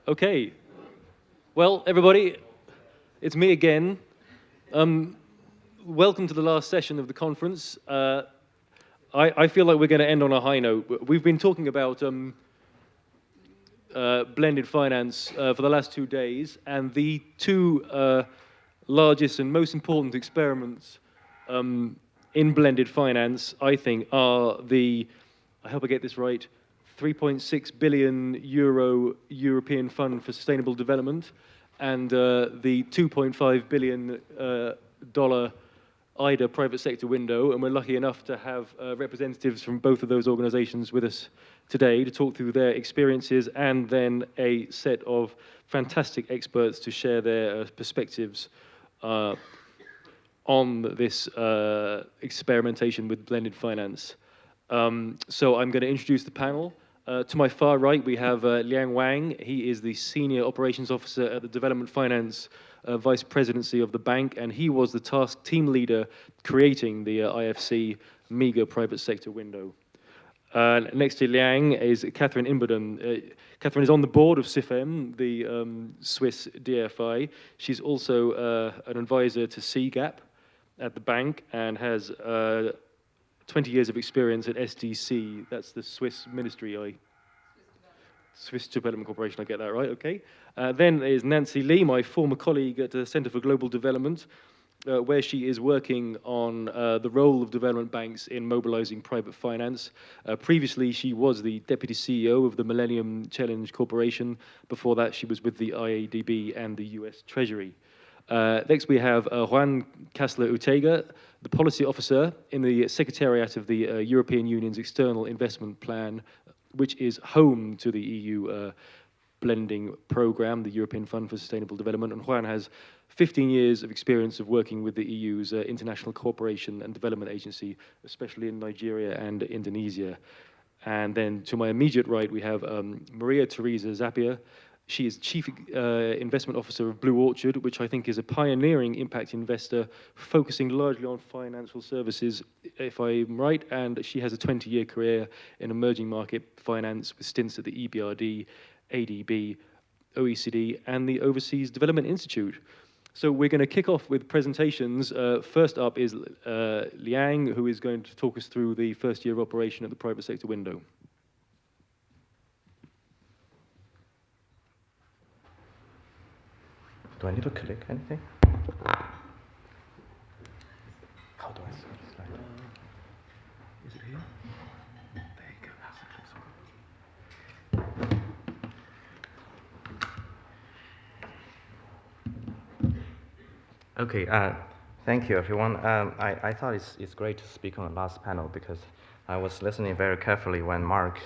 Okay. Well, everybody, it's me again. Welcome to the last session of the conference. I feel like we're going to end on a high note. We've been talking about blended finance for the last 2 days, and the two largest and most important experiments in blended finance, I think, are the, I hope I get this right, 3.6 billion euro European Fund for Sustainable Development and the 2.5 billion dollar IDA private sector window. And we're lucky enough to have representatives from both of those organizations with us today to talk through their experiences, and then a set of fantastic experts to share their perspectives on this experimentation with blended finance. So I'm going to introduce the panel. To my far right, we have Liang Wang. He is the Senior Operations Officer at the Development Finance Vice Presidency of the bank, and he was the task team leader creating the IFC MEGA private sector window. Next to Liang is Kathryn Imboden. Kathryn is on the board of SIFEM, the Swiss DFI. She's also an advisor to CGAP at the bank and has 20 years of experience at SDC. That's the Swiss Ministry. Swiss Development Corporation, I get that right, okay. Then is Nancy Lee, my former colleague at the Center for Global Development, where she is working on the role of development banks in mobilizing private finance. Previously, she was the deputy CEO of the Millennium Challenge Corporation. Before that, she was with the IADB and the US Treasury. Next, we have Juan Casla-Urteaga, the policy officer in the Secretariat of the European Union's External Investment Plan, which is home to the EU blending program, the European Fund for Sustainable Development. And Juan has 15 years of experience of working with the EU's International Cooperation and Development Agency, especially in Nigeria and Indonesia. And then to my immediate right, we have Maria Teresa Zappia. She is Chief Investment Officer of BlueOrchard, which I think is a pioneering impact investor focusing largely on financial services, if I'm right. And she has a 20-year career in emerging market finance with stints at the EBRD, ADB, OECD, and the Overseas Development Institute. So we're going to kick off with presentations. First up is Liang, who is going to talk us through the first year of operation at the private sector window. Do I need to click anything? How do I switch slide? Is it here? There you go. Okay, thank you, everyone. I thought it's great to speak on the last panel because I was listening very carefully when Mark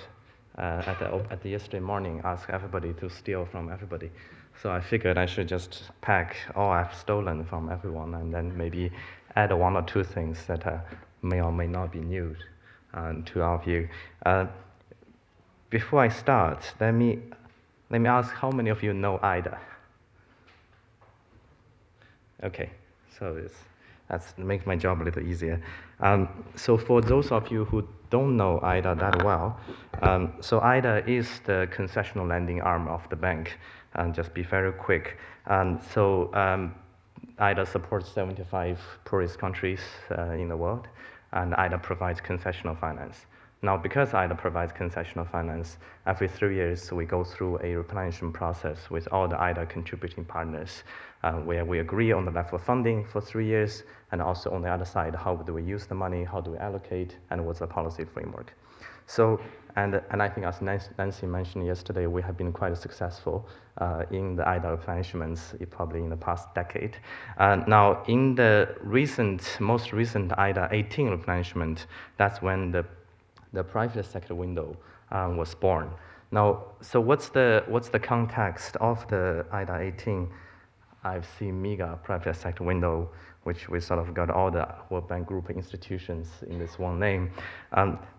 at the yesterday morning asked everybody to steal from everybody. So I figured I should just pack all I've stolen from everyone and then maybe add one or two things that may or may not be new to our view. Before I start, let me ask how many of you know IDA? Okay, so that's make my job a little easier. So for those of you who don't know IDA that well, so IDA is the concessional lending arm of the bank. And just be very quick. So IDA supports 75 poorest countries in the world, and IDA provides concessional finance. Now, because IDA provides concessional finance, every 3 years we go through a replenishment process with all the IDA contributing partners, where we agree on the level of funding for 3 years, and also on the other side, how do we use the money, how do we allocate, and what's the policy framework. So, and I think as Nancy mentioned yesterday, we have been quite successful in the IDA replenishments, probably in the past decade. Now, in the most recent IDA 18 replenishment, that's when the private sector window was born. Now, so what's the context of the IDA 18 IFC MEGA private sector window, which we sort of got all the World Bank Group institutions in this one name?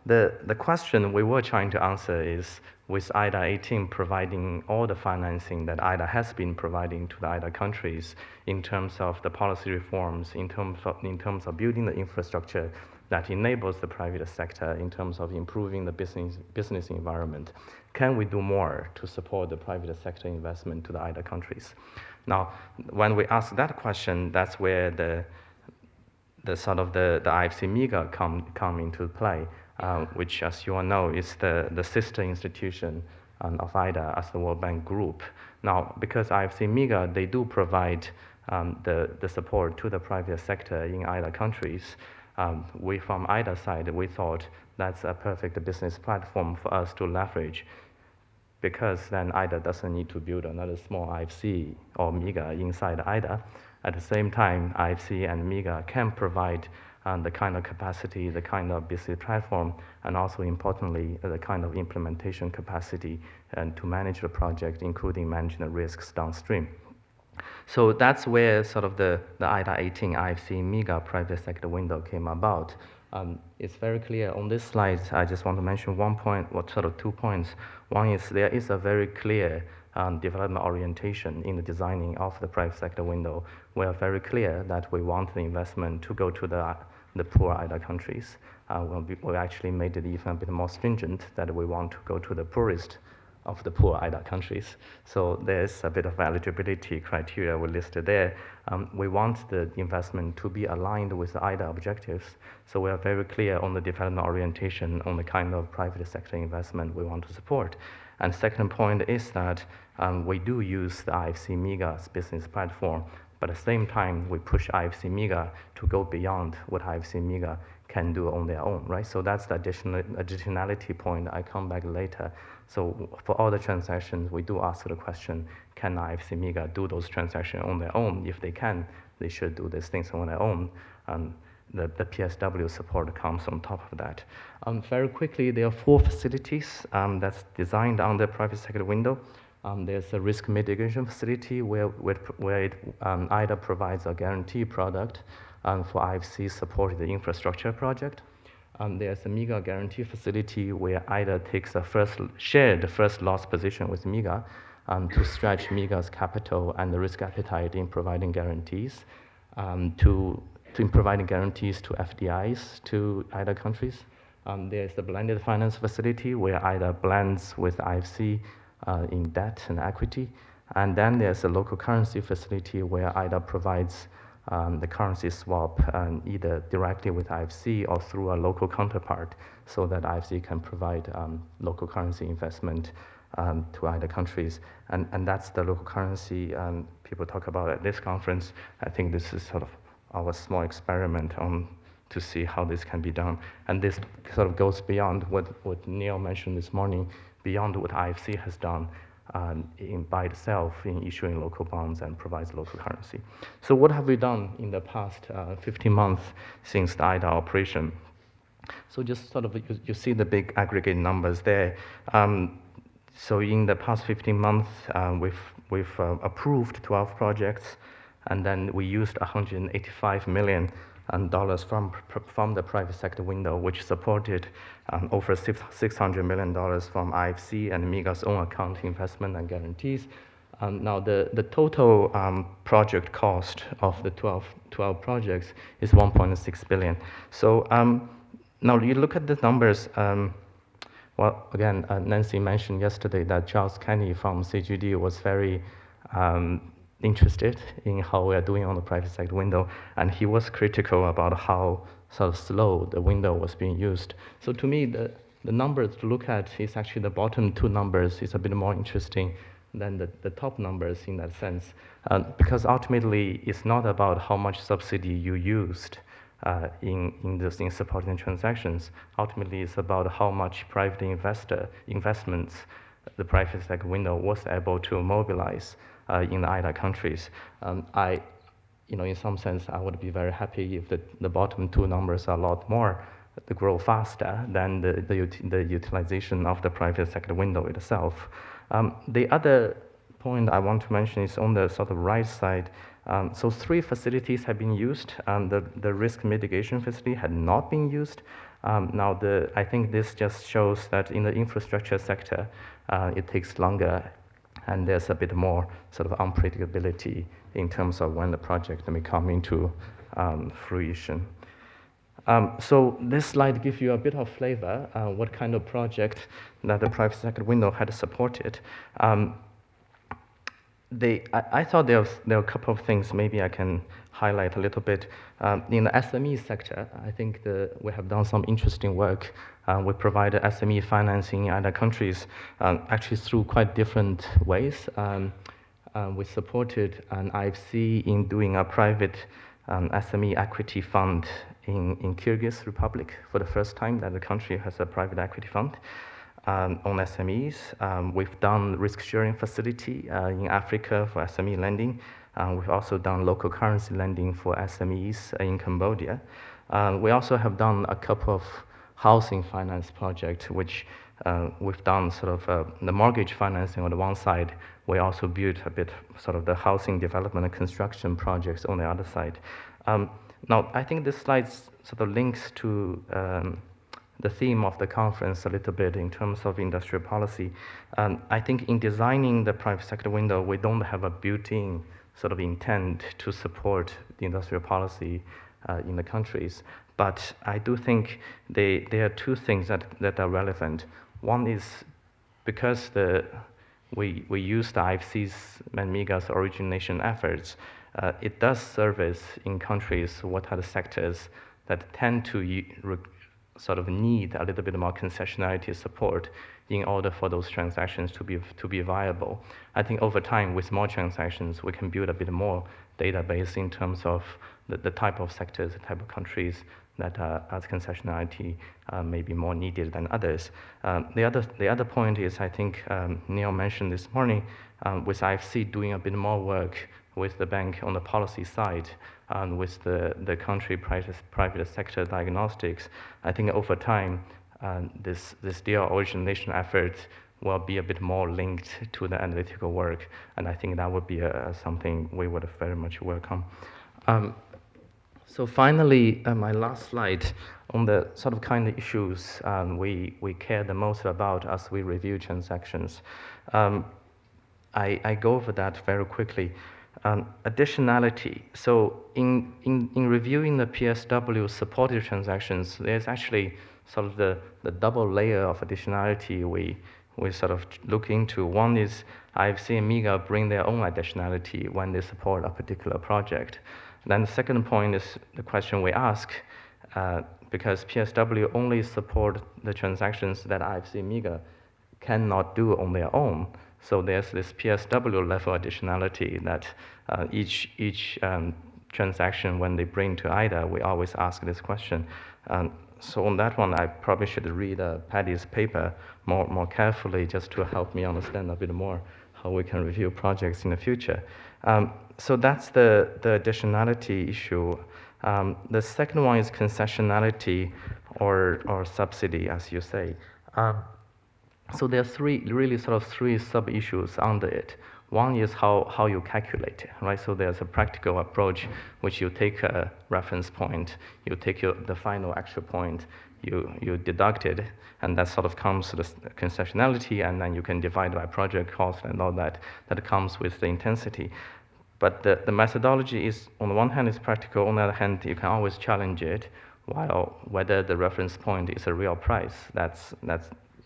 The question we were trying to answer is, with IDA 18 providing all the financing that IDA has been providing to the IDA countries in terms of the policy reforms, in terms of building the infrastructure, that enables the private sector in terms of improving the business environment. Can we do more to support the private sector investment to the IDA countries? Now, when we ask that question, that's where the IFC MIGA come into play, which, as you all know, is the sister institution of IDA as the World Bank Group. Now, because IFC MIGA, they do provide the support to the private sector in IDA countries, we from IDA side, we thought that's a perfect business platform for us to leverage, because then IDA doesn't need to build another small IFC or MIGA inside IDA. At the same time, IFC and MIGA can provide the kind of capacity, the kind of business platform, and also importantly, the kind of implementation capacity and to manage the project, including managing the risks downstream. So that's where sort of the IDA 18 IFC MIGA private sector window came about. It's very clear on this slide. I just want to mention 1 point, or sort of 2 points. One is there is a very clear development orientation in the designing of the private sector window. We are very clear that we want the investment to go to the poor IDA countries. We actually made it even a bit more stringent that we want to go to the poorest of the poor IDA countries. So there's a bit of eligibility criteria we listed there. We want the investment to be aligned with the IDA objectives. So we are very clear on the development orientation on the kind of private sector investment we want to support. And second point is that we do use the IFC MIGA's business platform, but at the same time, we push IFC MIGA to go beyond what IFC MIGA can do on their own, right? So that's the additionality point. I come back later. So for all the transactions, we do ask the question, can IFC MIGA do those transactions on their own? If they can, they should do these things on their own. The PSW support comes on top of that. Very quickly, there are 4 facilities that's designed under private sector window. There's a risk mitigation facility where IDA provides a guarantee product for IFC supporting the infrastructure project. There's a MIGA guarantee facility where IDA takes the first loss position with MIGA to stretch MIGA's capital and the risk appetite in providing guarantees, in providing guarantees to FDIs to IDA countries. There's the blended finance facility where IDA blends with IFC in debt and equity. And then there's a local currency facility where IDA provides the currency swap either directly with IFC or through a local counterpart so that IFC can provide local currency investment to IDA countries. And that's the local currency people talk about at this conference. I think this is sort of our small experiment to see how this can be done. And this sort of goes beyond what Neil mentioned this morning, beyond what IFC has done by itself in issuing local bonds and provides local currency. So what have we done in the past 15 months since the IDA operation? So just sort of, you see the big aggregate numbers there. So in the past 15 months, we've approved 12 projects, and then we used $185 million from the private sector window, which supported over $600 million from IFC and MIGA's own account investment and guarantees. Now the total project cost of the 12 projects is $1.6 billion. So now you look at the numbers. Well, again, Nancy mentioned yesterday that Charles Kenny from CGD was very interested in how we are doing on the private sector window, and he was critical about how sort of slow the window was being used. So to me, the numbers to look at is actually the bottom 2 numbers is a bit more interesting than the top numbers in that sense, because ultimately it's not about how much subsidy you used in supporting transactions. Ultimately, it's about how much private investments the private sector window was able to mobilize in the IDA countries. In some sense, I would be very happy if the bottom 2 numbers are a lot more to grow faster than the utilization of the private sector window itself. The other point I want to mention is on the sort of right side. So 3 facilities have been used. The risk mitigation facility had not been used. Now, I think this just shows that in the infrastructure sector, it takes longer, and there's a bit more sort of unpredictability in terms of when the project may come into fruition. So this slide gives you a bit of flavor, what kind of project that the private sector window had supported. I thought there were a couple of things maybe I can highlight a little bit. In the SME sector, I think we have done some interesting work. We provided SME financing in other countries, actually through quite different ways. We supported an IFC in doing a private SME equity fund in Kyrgyz Republic for the first time that the country has a private equity fund on SMEs. We've done risk sharing facility in Africa for SME lending. We've also done local currency lending for SMEs in Cambodia. We also have done a couple of housing finance projects, which we've done sort of the mortgage financing on the one side. We also built a bit sort of the housing development and construction projects on the other side. Now, I think this slide sort of links to the theme of the conference a little bit in terms of industrial policy. I think in designing the private sector window, we don't have a built-in sort of intent to support the industrial policy in the countries. But I do think there are two things that are relevant. One is because we use the IFC's and MIGA's origination efforts, it does service in countries what are the sectors that tend to sort of need a little bit more concessionality support in order for those transactions to be viable. I think over time, with more transactions, we can build a bit more database in terms of the type of sectors, the type of countries that as concessionality may be more needed than others. The other point is, I think Neil mentioned this morning, with IFC doing a bit more work with the bank on the policy side, and with the country private sector diagnostics, I think over time, this deal origination effort will be a bit more linked to the analytical work, and I think that would be something we would very much welcome. So finally, my last slide on the sort of kind of issues we care the most about as we review transactions. I go over that very quickly. Additionality. So in reviewing the PSW supported transactions, there's actually sort of the double layer of additionality we sort of look into. One is IFC and MIGA bring their own additionality when they support a particular project. Then the second point is the question we ask, because PSW only support the transactions that IFC and MIGA cannot do on their own. So there's this PSW level additionality that each transaction, when they bring to IDA, we always ask this question. So on that one, I probably should read Paddy's paper more carefully just to help me understand a bit more how we can review projects in the future. So that's the additionality issue. The second one is concessionality or subsidy, as you say. So there are really sort of three sub-issues under it. One is how you calculate it, right? So there's a practical approach, which you take a reference point, you take the final actual point, you deduct it, and that sort of comes to the concessionality, and then you can divide by project cost and all that comes with the intensity. But the methodology is, on the one hand, is practical, on the other hand, you can always challenge it, while whether the reference point is a real price. That's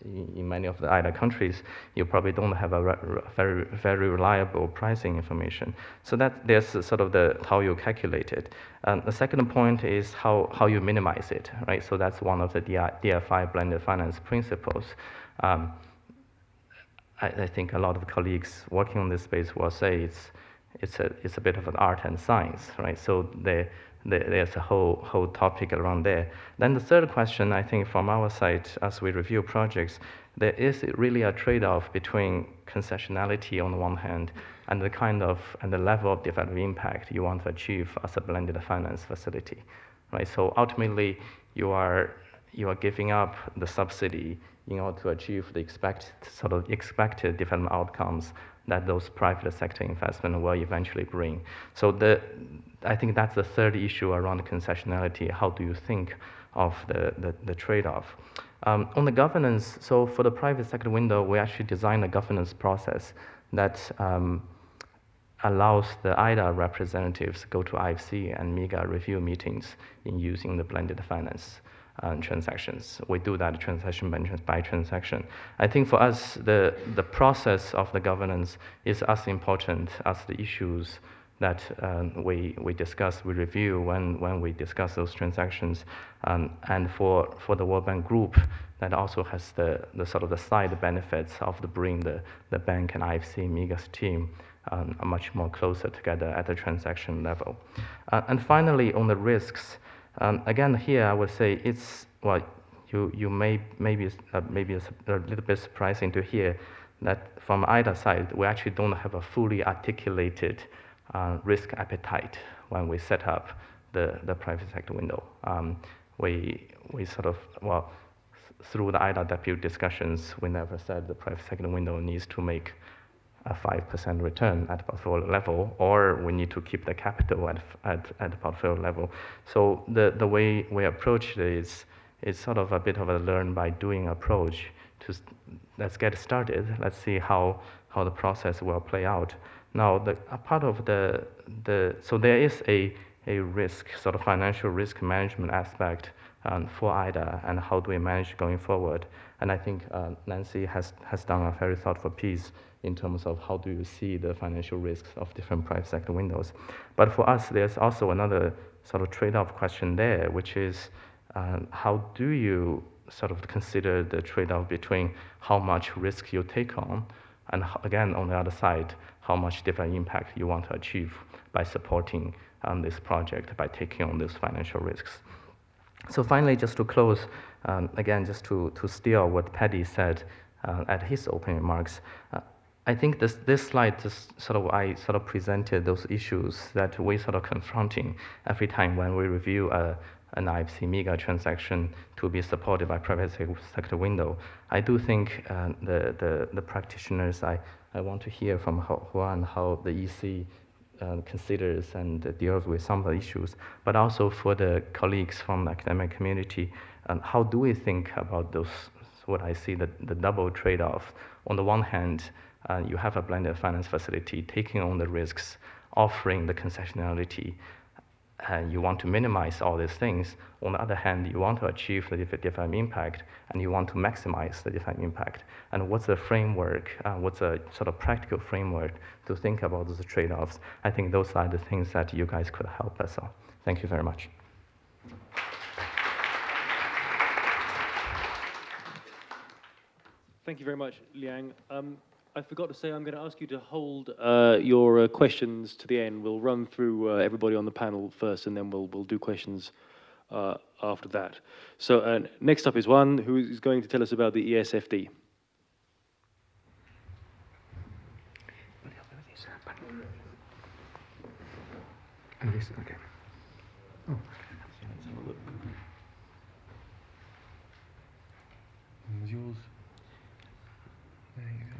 in many of the IDA countries, you probably don't have a very reliable pricing information. So that there's sort of how you calculate it. The second point is how you minimize it, right? So that's one of the DFI blended finance principles. I think a lot of colleagues working on this space will say it's a bit of an art and science, right? So there's a whole topic around there. Then the third question, I think, from our side, as we review projects, there is really a trade-off between concessionality on the one hand and the level of development impact you want to achieve as a blended finance facility, right? So ultimately, you are giving up the subsidy in order to achieve the expected development outcomes that those private sector investment will eventually bring. So I think that's the third issue around concessionality. How do you think of the trade-off? On the governance, so for the private sector window, we actually designed a governance process that allows the IDA representatives to go to IFC and MIGA review meetings in using the blended finance transactions. We do that transaction by transaction. I think for us, the process of the governance is as important as the issues that we discuss, we review when we discuss those transactions. And for the World Bank Group, that also has the sort of the side benefits of bring the bank and IFC MIGA's team are much more closer together at the transaction level. And finally, on the risks, again, here I would say it's, well, you maybe it's a little bit surprising to hear that from either side, we actually don't have a fully articulated risk appetite when we set up the private sector window. We sort of, well, through the IDA deputy discussions, we never said the private sector window needs to make a 5% return at portfolio level, or we need to keep the capital at the portfolio level. So the way we approach it is sort of a bit of a learn by doing approach. Let's get started. Let's see how the process will play out. Now, a part of so there is a risk, sort of financial risk management aspect for IDA, and how do we manage going forward. And I think Nancy has done a very thoughtful piece in terms of how do you see the financial risks of different private sector windows. But for us, there's also another sort of trade-off question there, which is how do you sort of consider the trade-off between how much risk you take on, and again, on the other side, how much different impact you want to achieve by supporting this project, by taking on these financial risks. So finally, just to close, again, just to steal what Paddy said at his opening remarks, I think this slide just I presented those issues that we sort of confronting every time when we review an IFC MIGA transaction to be supported by private sector window. I do think the practitioners, I want to hear from Juan how the EC considers and deals with some of the issues, but also for the colleagues from the academic community, how do we think about those, what I see the double trade-off? On the one hand, you have a blended finance facility taking on the risks, offering the concessionality, and you want to minimize all these things. On the other hand, you want to achieve the different impact, and you want to maximize the different impact. And what's the framework, what's a sort of practical framework to think about those trade-offs? I think those are the things that you guys could help us on. Thank you very much. Thank you very much, Liang. I forgot to say I'm going to ask you to hold your questions to the end. We'll run through everybody on the panel first, and then we'll do questions after that. So next up is Juan, who is going to tell us about the ESFD. Okay. Oh. Was yours? There you go.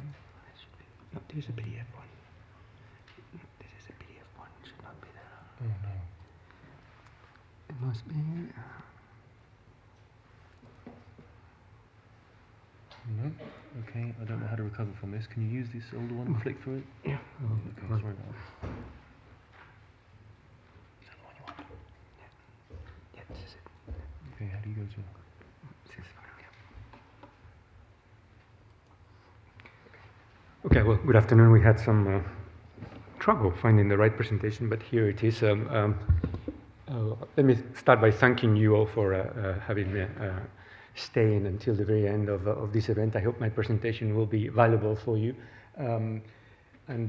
No, there's a PDF one. This is a PDF one. It should not be there. Oh no. It must be. No. Okay. I don't know how to recover from this. Can you use this older one and flick through it? Yeah. Oh, okay. Sorry about that. Is that the one you want? Yeah. Yeah. This is it. Okay. How do you go to? This is fine. Okay, well, good afternoon. We had some trouble finding the right presentation, but here it is. Let me start by thanking you all for having me staying until the very end of this event. I hope my presentation will be valuable for you. And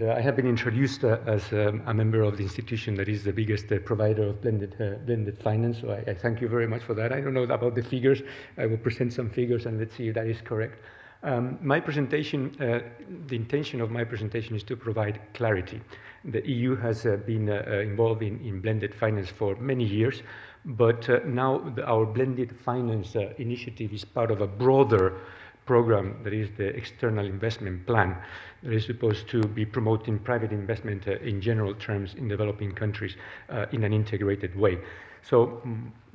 I have been introduced as a member of the institution that is the biggest provider of blended finance, so I thank you very much for that. I don't know about the figures. I will present some figures and let's see if that is correct. My presentation, the intention of my presentation is to provide clarity. The EU has been involved in blended finance for many years, but now our blended finance initiative is part of a broader program that is the external investment plan that is supposed to be promoting private investment in general terms in developing countries in an integrated way. So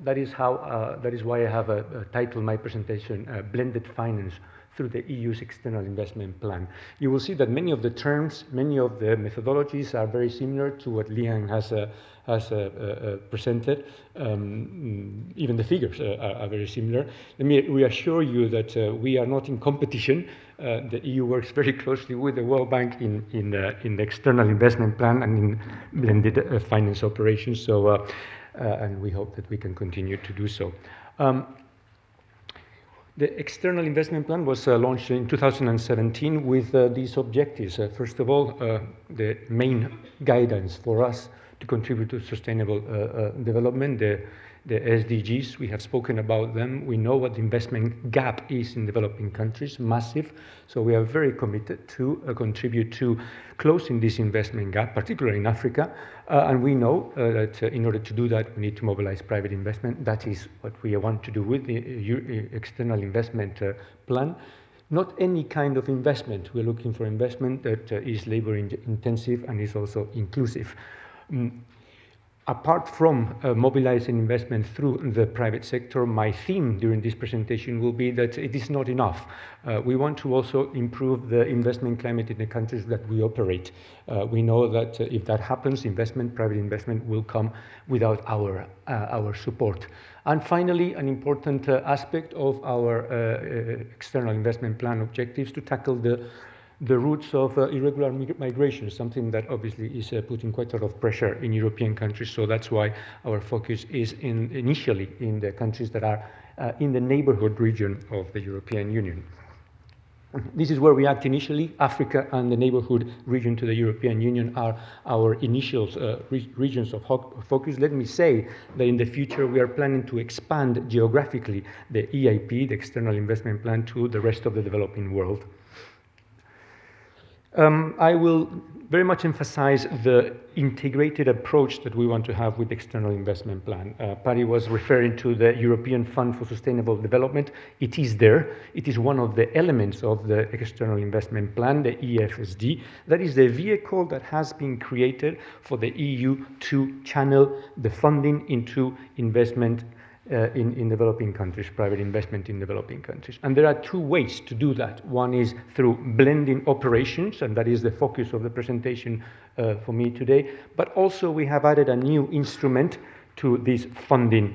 that is how. That is why I have titled my presentation "Blended Finance through the EU's External Investment Plan." You will see that many of the terms, many of the methodologies are very similar to what Liang has presented. Even the figures are very similar. Let me reassure you that we are not in competition. The EU works very closely with the World Bank in the External Investment Plan and in blended finance operations. So, and we hope that we can continue to do so. The External Investment Plan was launched in 2017 with these objectives. First of all, the main guidance for us to contribute to sustainable development, the SDGs. We have spoken about them. We know what the investment gap is in developing countries, massive. So we are very committed to contribute to closing this investment gap, particularly in Africa. And we know that in order to do that, we need to mobilize private investment. That is what we want to do with the External Investment Plan. Not any kind of investment. We're looking for investment that is labor intensive and is also inclusive. Apart from mobilizing investment through the private sector, my theme during this presentation will be that it is not enough. We want to also improve the investment climate in the countries that we operate. We know that if that happens, private investment will come without our support. And finally, an important aspect of our external investment plan objectives to tackle the roots of irregular migration, something that obviously is putting quite a lot of pressure in European countries. So that's why our focus is initially in the countries that are in the neighborhood region of the European Union. This is where we act initially. Africa and the neighborhood region to the European Union are our initial regions of focus. Let me say that in the future we are planning to expand geographically the EIP, the External Investment Plan, to the rest of the developing world. I will very much emphasize the integrated approach that we want to have with the External Investment Plan. Paddy was referring to the European Fund for Sustainable Development. It is there. It is one of the elements of the External Investment Plan, the EFSD. That is the vehicle that has been created for the EU to channel the funding into investment in developing countries, private investment in developing countries. And there are two ways to do that. One is through blending operations, and that is the focus of the presentation for me today. But also we have added a new instrument to this funding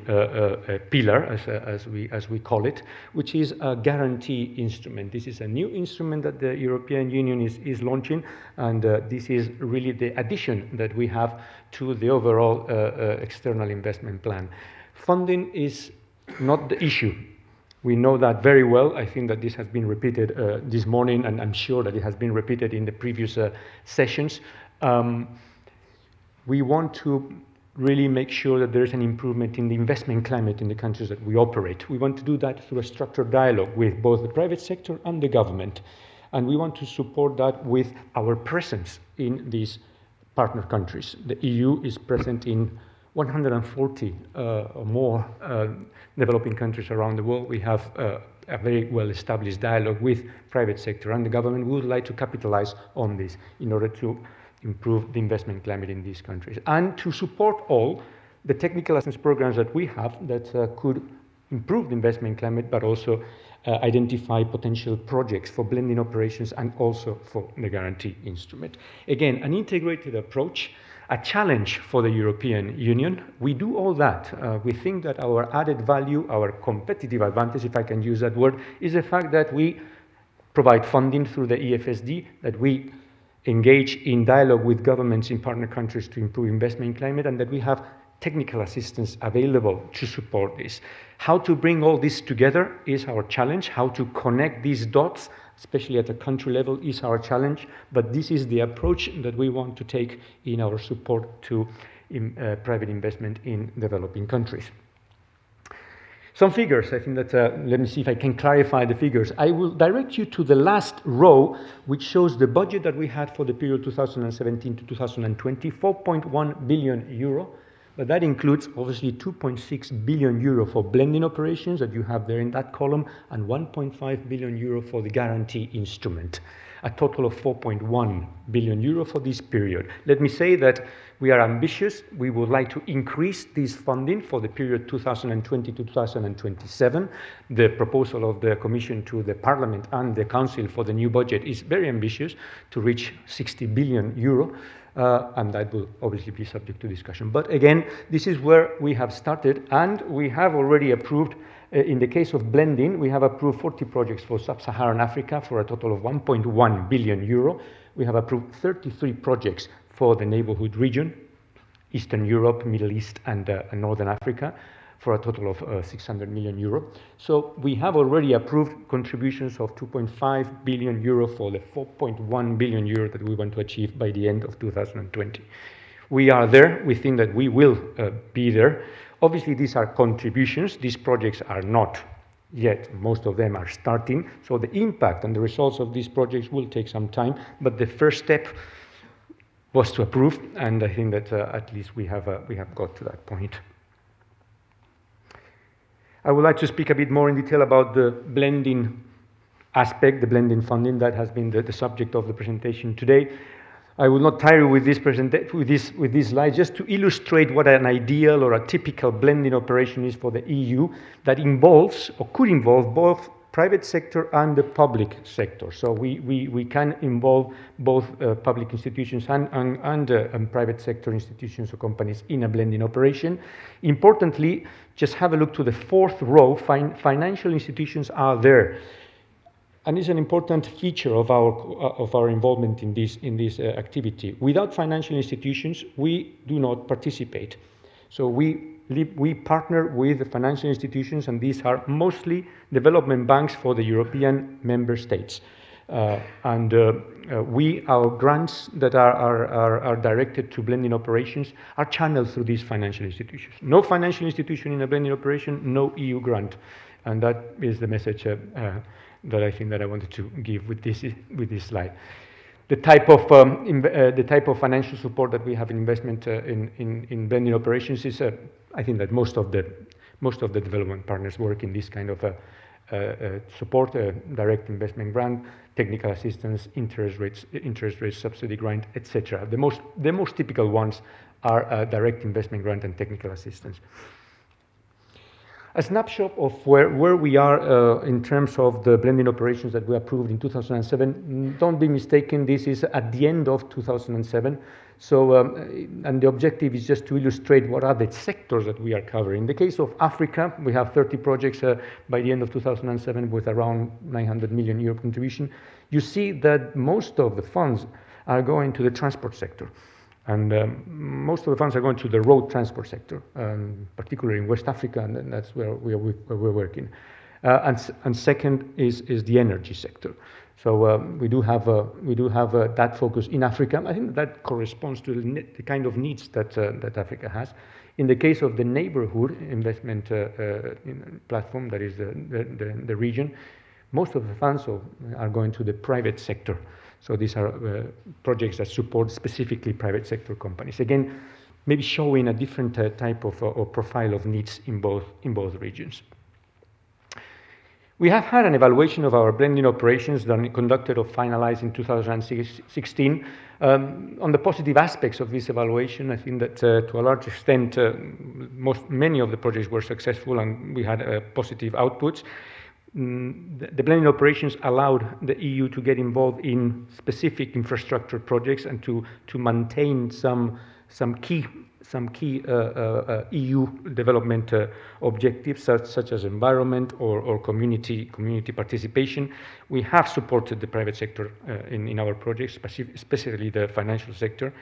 pillar, as we call it, which is a guarantee instrument. This is a new instrument that the European Union is launching, and this is really the addition that we have to the overall external investment plan. Funding is not the issue. We know that very well. I think that this has been repeated this morning, and I'm sure that it has been repeated in the previous sessions. We want to really make sure that there is an improvement in the investment climate in the countries that we operate. We want to do that through a structured dialogue with both the private sector and the government. And we want to support that with our presence in these partner countries. The EU is present in 140 or more developing countries around the world. We have a very well-established dialogue with private sector and the government. We would like to capitalize on this in order to improve the investment climate in these countries and to support all the technical assistance programs that we have that could improve the investment climate, but also identify potential projects for blending operations and also for the guarantee instrument. Again, an integrated approach. A challenge for the European Union. We do all that. We think that our added value, our competitive advantage, if I can use that word, is the fact that we provide funding through the EFSD, that we engage in dialogue with governments in partner countries to improve investment climate, and that we have technical assistance available to support this. How to bring all this together is our challenge. How to connect these dots, especially at a country level, is our challenge. But this is the approach that we want to take in our support to private investment in developing countries. Some figures, I think that, let me see if I can clarify the figures. I will direct you to the last row, which shows the budget that we had for the period 2017 to 2020, 4.1 billion euro. But that includes obviously 2.6 billion euro for blending operations that you have there in that column, and 1.5 billion euro for the guarantee instrument. A total of 4.1 billion euro for this period. Let me say that we are ambitious. We would like to increase this funding for the period 2020 to 2027. The proposal of the Commission to the Parliament and the Council for the new budget is very ambitious, to reach 60 billion euro, and that will obviously be subject to discussion. But again, this is where we have started, and we have already approved, in the case of blending, we have approved 40 projects for Sub-Saharan Africa for a total of 1.1 billion euro. We have approved 33 projects for the neighborhood region, Eastern Europe, Middle East, and Northern Africa, for a total of 600 million euro. So we have already approved contributions of 2.5 billion euro for the 4.1 billion euro that we want to achieve by the end of 2020. We are there. We think that we will be there. Obviously, these are contributions. These projects are not yet. Most of them are starting. So the impact and the results of these projects will take some time. But the first step was to approve, and I think that at least we have got to that point. I would like to speak a bit more in detail about the blending aspect, the blending funding. That has been the subject of the presentation today. I will not tire you with this slide, just to illustrate what an ideal or a typical blending operation is for the EU, that involves or could involve both private sector and the public sector. So we can involve both public institutions and private sector institutions or companies in a blending operation. Importantly, just have a look to the fourth row. Financial institutions are there. And it's an important feature of our involvement in this activity. Without financial institutions, we do not participate. So we partner with the financial institutions, and these are mostly development banks for the European member states. Our grants that are directed to blending operations are channeled through these financial institutions. No financial institution in a blending operation, no EU grant. And that is the message that I think that I wanted to give with this slide. The type of financial support that we have in investment in blending operations is, I think that most of the development partners work in this kind of support, direct investment grant, technical assistance, interest rates subsidy grant, etc. The most typical ones are direct investment grant and technical assistance. A snapshot of where we are in terms of the blending operations that we approved in 2007. Don't be mistaken, this is at the end of 2007. So, and the objective is just to illustrate what are the sectors that we are covering. In the case of Africa, we have 30 projects by the end of 2007 with around 900 million euro contribution. You see that most of the funds are going to the transport sector. And most of the funds are going to the road transport sector, particularly in West Africa, and that's where we're working. And second is the energy sector. So we do have that focus in Africa. I think that corresponds to the kind of needs that Africa has. In the case of the neighborhood investment platform, that is the region, most of the funds are going to the private sector. So these are projects that support specifically private sector companies. Again, maybe showing a different type of or profile of needs in both regions. We have had an evaluation of our blending operations conducted or finalized in 2016. On the positive aspects of this evaluation, I think that to a large extent, many of the projects were successful and we had positive outputs. The blending operations allowed the EU to get involved in specific infrastructure projects and to maintain some key EU development objectives such as environment or community participation. We have supported the private sector in our projects, especially the financial sector.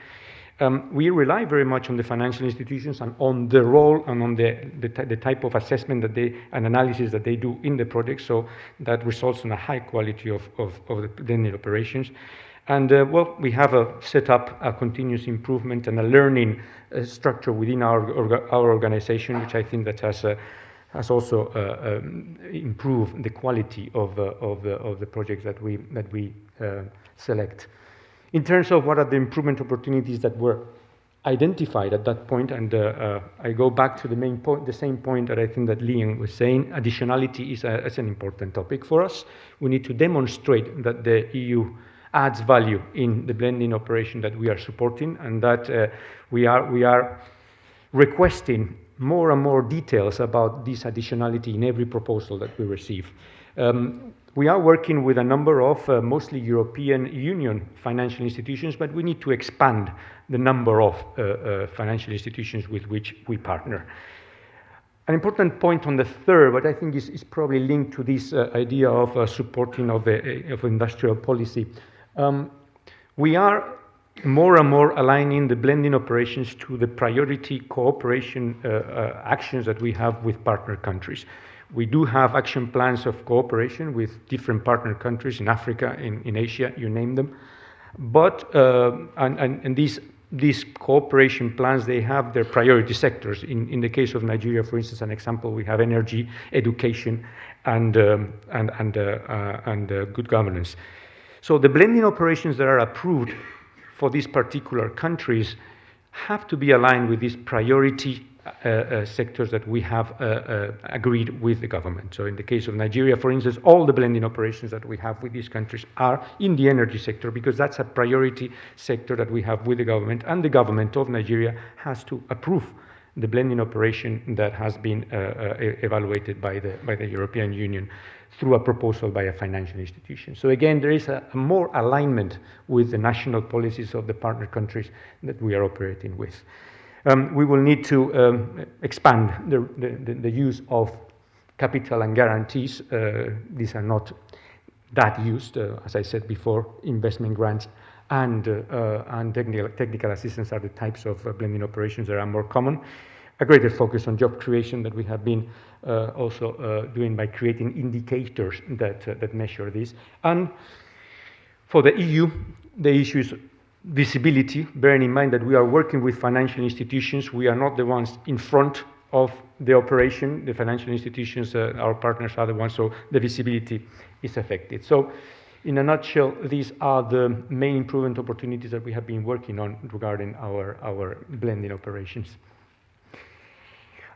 We rely very much on the financial institutions and on the role and on the type of assessment and analysis that they do in the project, so that results in a high quality of the blending operations. And well, we have set up a continuous improvement and a learning structure within our organization, which I think that has also improved the quality of the projects that we select. In terms of what are the improvement opportunities that were identified at that point, and I go back to the same point that I think that Liang was saying, additionality is an important topic for us. We need to demonstrate that the EU adds value in the blending operation that we are supporting, and that we are requesting more and more details about this additionality in every proposal that we receive. We are working with a number of mostly European Union financial institutions, but we need to expand the number of financial institutions with which we partner. An important point on the third, but I think is probably linked to this idea of supporting of industrial policy. We are more and more aligning the blending operations to the priority cooperation actions that we have with partner countries. We do have action plans of cooperation with different partner countries in Africa, in Asia, you name them. But and these cooperation plans, they have their priority sectors. In the case of Nigeria, for instance, an example, we have energy, education, and good governance. So the blending operations that are approved for these particular countries have to be aligned with these priority sectors that we have agreed with the government. So in the case of Nigeria, for instance, all the blending operations that we have with these countries are in the energy sector, because that's a priority sector that we have with the government, and the government of Nigeria has to approve the blending operation that has been evaluated by the European Union through a proposal by a financial institution. So again, there is a more alignment with the national policies of the partner countries that we are operating with. We will need to expand the use of capital and guarantees. These are not that used, as I said before. Investment grants and technical assistance are the types of blending operations that are more common. A greater focus on job creation that we have been also doing by creating indicators that measure this. And for the EU, the issue is visibility, bearing in mind that we are working with financial institutions. We are not the ones in front of the operation. The financial institutions, our partners, are the ones, so the visibility is affected. So in a nutshell, these are the main improvement opportunities that we have been working on regarding our blending operations.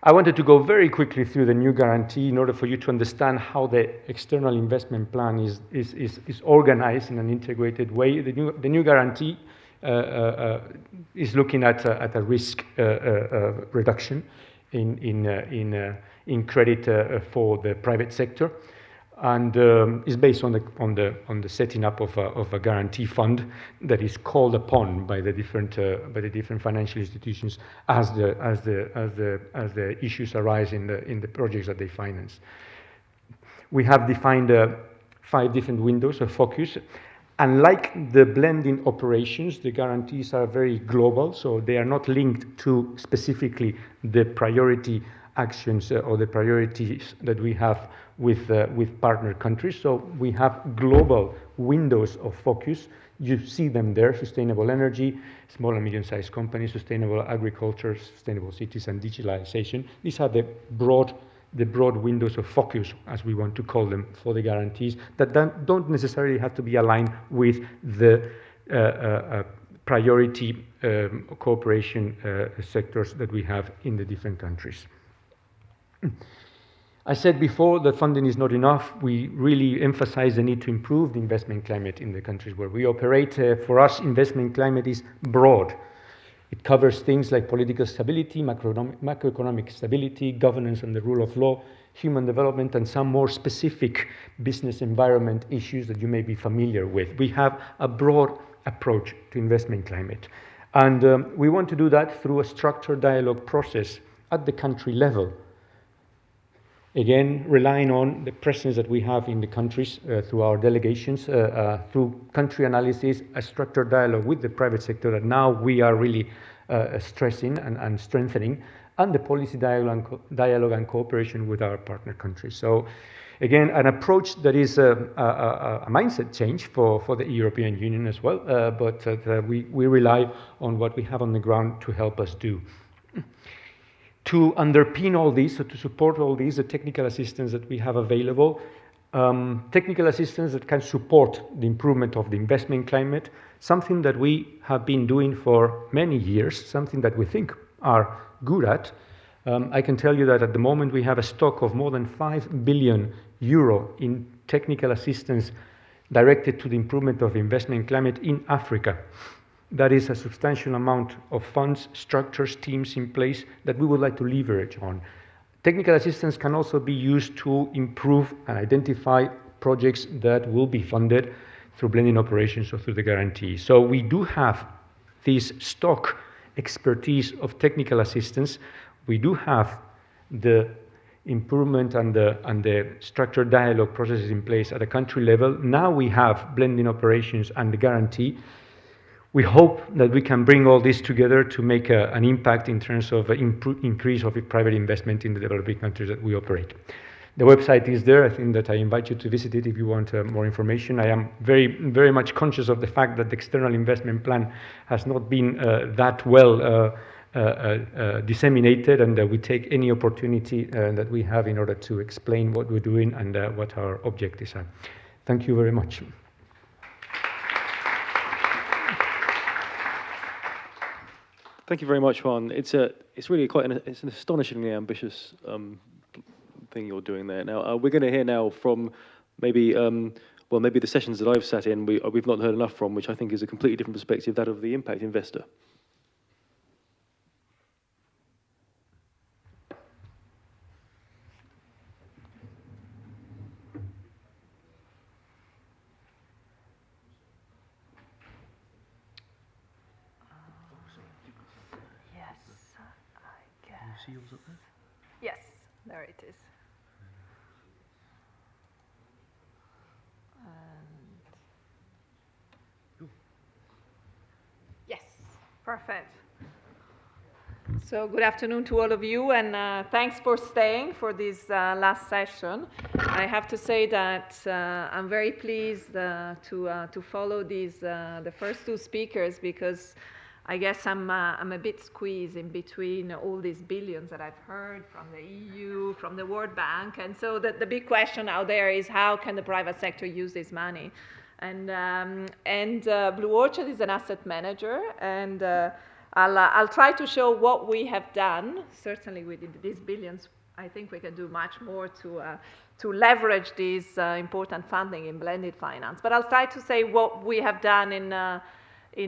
I wanted to go very quickly through the new guarantee in order for you to understand how the external investment plan is organized in an integrated way. The new guarantee is looking at a risk reduction in credit for the private sector, and is based on the setting up of a guarantee fund that is called upon by the different financial institutions as the issues arise in the projects that they finance. We have defined 5 different windows of focus. Unlike the blending operations, the guarantees are very global, so they are not linked to specifically the priority actions or the priorities that we have with partner countries. So we have global windows of focus. You see them there: sustainable energy, small and medium-sized companies, sustainable agriculture, sustainable cities, and digitalization. These are the broad windows of focus, as we want to call them, for the guarantees that don't necessarily have to be aligned with the priority cooperation sectors that we have in the different countries. I said before that funding is not enough. We really emphasize the need to improve the investment climate in the countries where we operate. For us, investment climate is broad. It covers things like political stability, macroeconomic stability, governance and the rule of law, human development, and some more specific business environment issues that you may be familiar with. We have a broad approach to investment climate. And we want to do that through a structured dialogue process at the country level. Again, relying on the presence that we have in the countries through our delegations, through country analysis, a structured dialogue with the private sector that now we are really stressing and strengthening, and the policy dialogue and cooperation with our partner countries. So, again, an approach that is a mindset change for the European Union as well, but we rely on what we have on the ground to help us do. To underpin all this, so to support all these, the technical assistance that we have available, technical assistance that can support the improvement of the investment climate, something that we have been doing for many years, something that we think are good at. I can tell you that at the moment we have a stock of more than 5 billion euro in technical assistance directed to the improvement of investment climate in Africa. That is a substantial amount of funds, structures, teams in place that we would like to leverage on. Technical assistance can also be used to improve and identify projects that will be funded through blending operations or through the guarantee. So we do have this stock expertise of technical assistance. We do have the improvement and the structured dialogue processes in place at a country level. Now we have blending operations and the guarantee. We hope that we can bring all this together to make an impact in terms of increase of private investment in the developing countries that we operate. The website is there. I think that I invite you to visit it if you want more information. I am very, very much conscious of the fact that the external investment plan has not been that well disseminated, and we take any opportunity that we have in order to explain what we're doing and what our objectives are. Thank you very much. Thank you very much, Juan. It's really it's an astonishingly ambitious thing you're doing there. Now we're going to hear now from maybe maybe the sessions that I've sat in we've not heard enough from, which I think is a completely different perspective, that of the impact investor. Yours up there? Yes, there it is. Yes, perfect. So good afternoon to all of you, and thanks for staying for this last session. I have to say that I'm very pleased to follow the first two speakers, because I guess I'm a bit squeezed in between all these billions that I've heard from the EU, from the World Bank. And so the big question out there is, how can the private sector use this money? And BlueOrchard is an asset manager, and I'll try to show what we have done. Certainly with these billions, I think we can do much more to leverage these important funding in blended finance. But I'll try to say what we have done in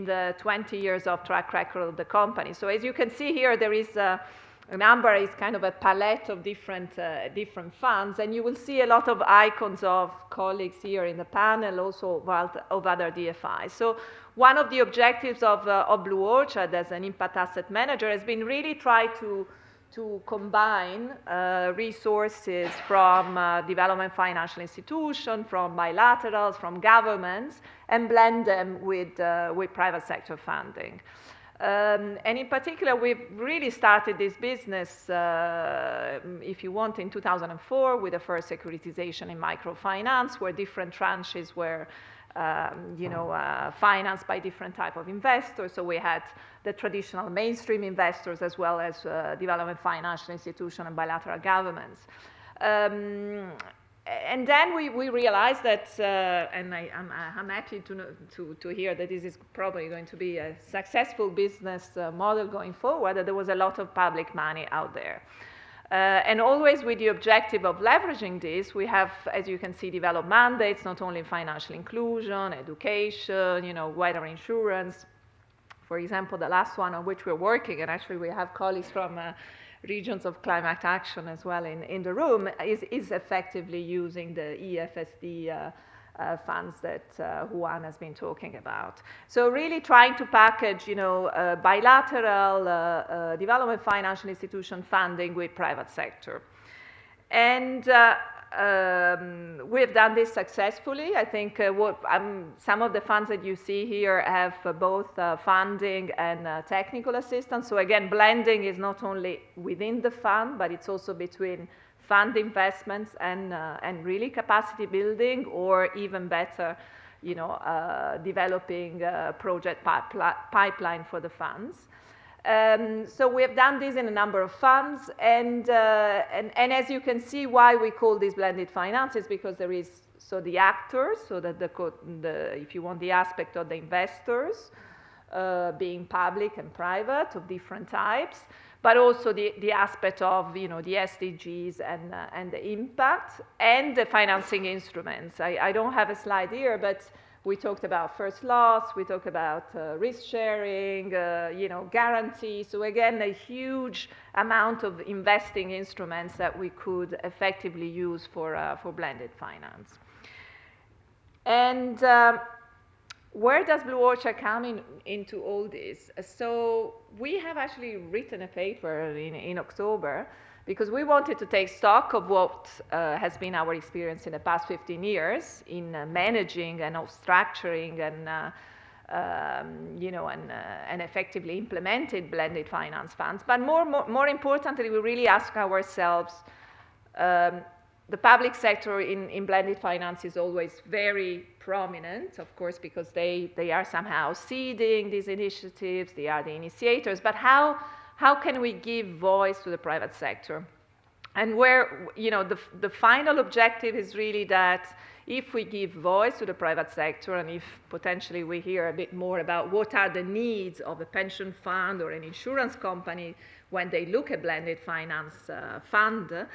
the 20 years of track record of the company. So as you can see here, there is a number, is kind of a palette of different funds, and you will see a lot of icons of colleagues here in the panel, also of other DFIs. So one of the objectives of BlueOrchard as an impact asset manager has been really try to combine resources from development financial institutions, from bilaterals, from governments, and blend them with private sector funding. And in particular, we've really started this business, if you want, in 2004 with the first securitization in microfinance, where different tranches were financed by different type of investors. So we had the traditional mainstream investors, as well as development financial institutions and bilateral governments. And then we realized that, and I'm happy to hear that this is probably going to be a successful business model going forward, that there was a lot of public money out there. And always with the objective of leveraging this, we have, as you can see, developed mandates, not only in financial inclusion, education, wider insurance. For example, the last one on which we're working, and actually we have colleagues from regions of climate action as well in the room, is effectively using the EFSD funds that Juan has been talking about. So really trying to package, bilateral development financial institution funding with private sector. And we've done this successfully. I think some of the funds that you see here have both funding and technical assistance. So again, blending is not only within the fund, but it's also between fund investments and really capacity building, or even better, developing project pipeline for the funds. So we have done this in a number of funds, and as you can see, why we call these blended finance is because there is the actors, so that if you want, the aspect of the investors being public and private of different types, but also the aspect of, the SDGs and the impact and the financing instruments. I don't have a slide here, but we talked about first loss, we talked about risk sharing, guarantee. So again, a huge amount of investing instruments that we could effectively use for blended finance. And where does BlueOrchard come into all this? So we have actually written a paper in October, because we wanted to take stock of what has been our experience in the past 15 years in managing and structuring and effectively implemented blended finance funds. But more importantly, we really ask ourselves, the public sector in blended finance is always very prominent, of course, because they are somehow seeding these initiatives, they are the initiators, but how can we give voice to the private sector? And where, the final objective is really that if we give voice to the private sector, and if potentially we hear a bit more about what are the needs of a pension fund or an insurance company when they look at blended finance fund,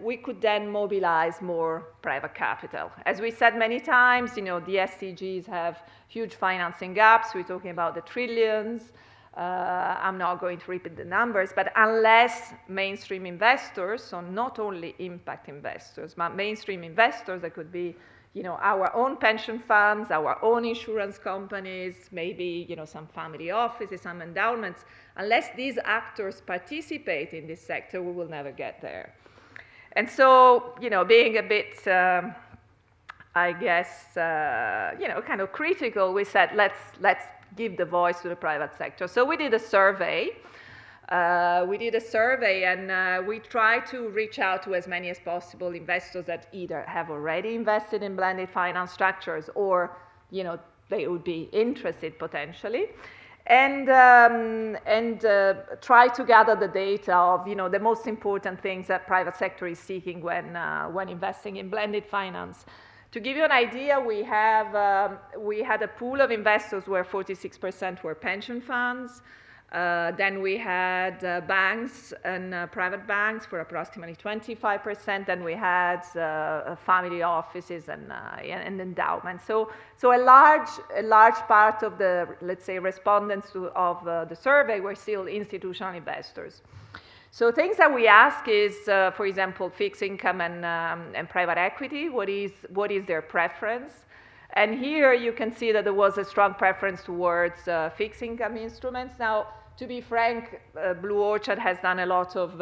we could then mobilize more private capital. As we said many times, the SDGs have huge financing gaps. We're talking about the trillions. I'm not going to repeat the numbers, but unless mainstream investors, so not only impact investors, but mainstream investors, that could be, our own pension funds, our own insurance companies, maybe, some family offices, some endowments, unless these actors participate in this sector, we will never get there. And so, being a bit, I guess, kind of critical, we said, let's give the voice to the private sector. So we did a survey. And we tried to reach out to as many as possible investors that either have already invested in blended finance structures or, they would be interested potentially. And try to gather the data of, the most important things that private sector is seeking when investing in blended finance. To give you an idea, we had a pool of investors where 46% were pension funds. Then we had banks and private banks for approximately 25%. Then we had family offices and endowments. So a large part of the, let's say, respondents of the survey were still institutional investors. So things that we ask is, for example, fixed income and private equity. What is their preference? And here you can see that there was a strong preference towards fixed income instruments. Now, to be frank, BlueOrchard has done a lot of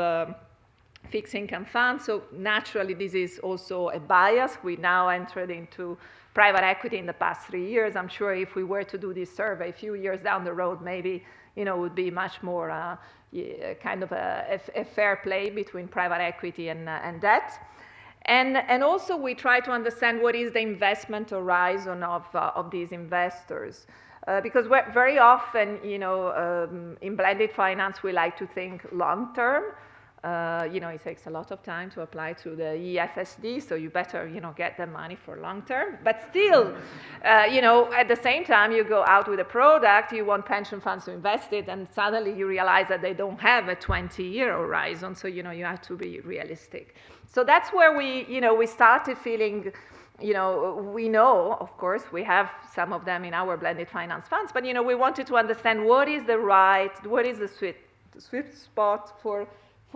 fixed income funds, so naturally this is also a bias. We now entered into private equity in the past 3 years. I'm sure if we were to do this survey a few years down the road, maybe it would be much more kind of a fair play between private equity and debt. And also we try to understand what is the investment horizon of these investors. Because very often, in blended finance, we like to think long term. It takes a lot of time to apply to the EFSD, so you better, get the money for long term. But still, at the same time, you go out with a product, you want pension funds to invest it, and suddenly you realize that they don't have a 20-year horizon, so, you have to be realistic. So that's where we started feeling, we know, of course, we have some of them in our blended finance funds, but, we wanted to understand what is the sweet spot for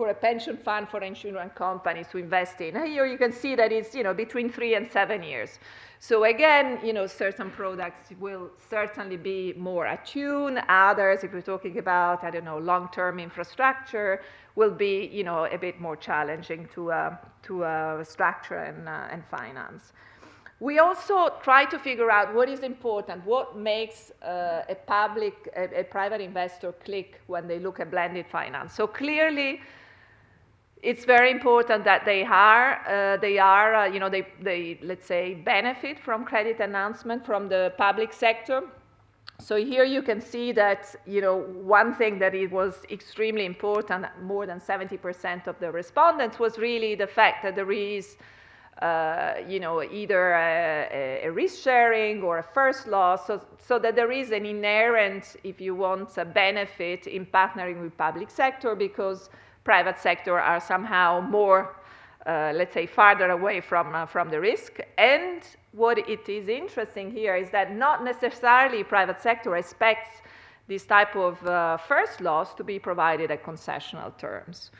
a pension fund, for insurance companies to invest in. Here you can see that it's, between 3 and 7 years. So again, certain products will certainly be more attuned. Others, if we're talking about, long-term infrastructure, will be, a bit more challenging to structure and finance. We also try to figure out what is important, what makes a private investor click when they look at blended finance. So clearly, it's very important that they let's say, benefit from credit enhancement from the public sector. So here you can see that, one thing that it was extremely important, more than 70% of the respondents, was really the fact that there is either a risk sharing or a first loss, so that there is an inherent, if you want, a benefit in partnering with public sector, because private sector are somehow more, let's say, farther away from the risk. And what it is interesting here is that not necessarily private sector expects this type of first loss to be provided at concessional terms.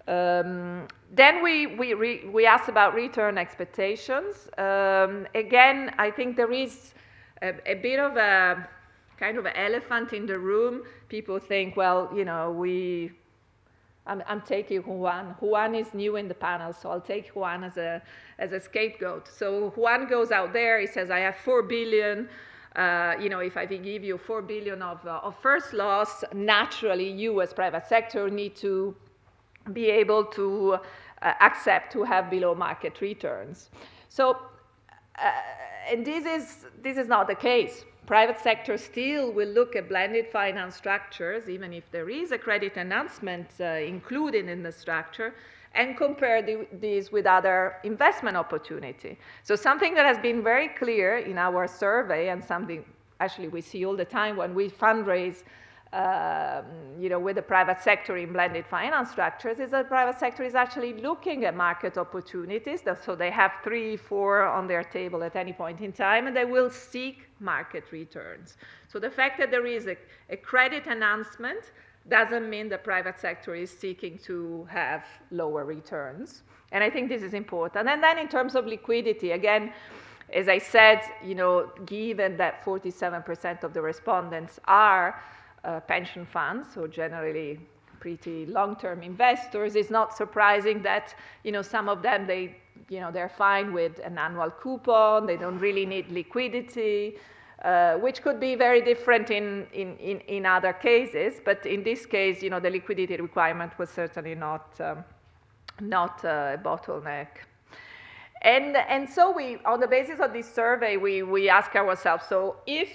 Then we asked about return expectations. Again, I think there is a bit of a kind of an elephant in the room. People think, well, I'm taking Juan. Juan is new in the panel, so I'll take Juan as a scapegoat. So Juan goes out there, he says, I have 4 billion. If I give you 4 billion of first loss, naturally you as private sector need to be able to accept to have below market returns. So, and this is not the case. Private sector still will look at blended finance structures, even if there is a credit enhancement included in the structure, and compare these with other investment opportunity. So something that has been very clear in our survey, and something actually we see all the time when we fundraise with the private sector in blended finance structures, is that the private sector is actually looking at market opportunities. So they have 3, 4 on their table at any point in time, and they will seek market returns. So the fact that there is a credit enhancement doesn't mean the private sector is seeking to have lower returns. And I think this is important. And then in terms of liquidity, again, as I said, given that 47% of the respondents are pension funds, so generally pretty long-term investors, it's not surprising that some of them they're fine with an annual coupon, they don't really need liquidity, which could be very different in other cases, but in this case, the liquidity requirement was certainly not a bottleneck. And so on the basis of this survey, we ask ourselves, so if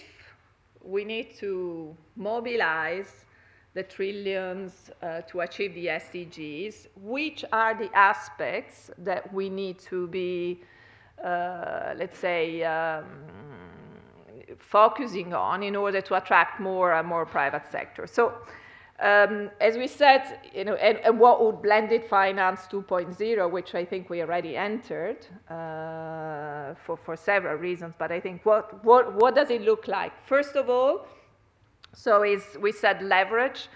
we need to mobilize the trillions to achieve the SDGs, which are the aspects that we need to be, let's say, focusing on in order to attract more and more private sector. So as we said, and what would blended finance 2.0, which I think we already entered for several reasons, but I think what does it look like? First of all, so we said leverage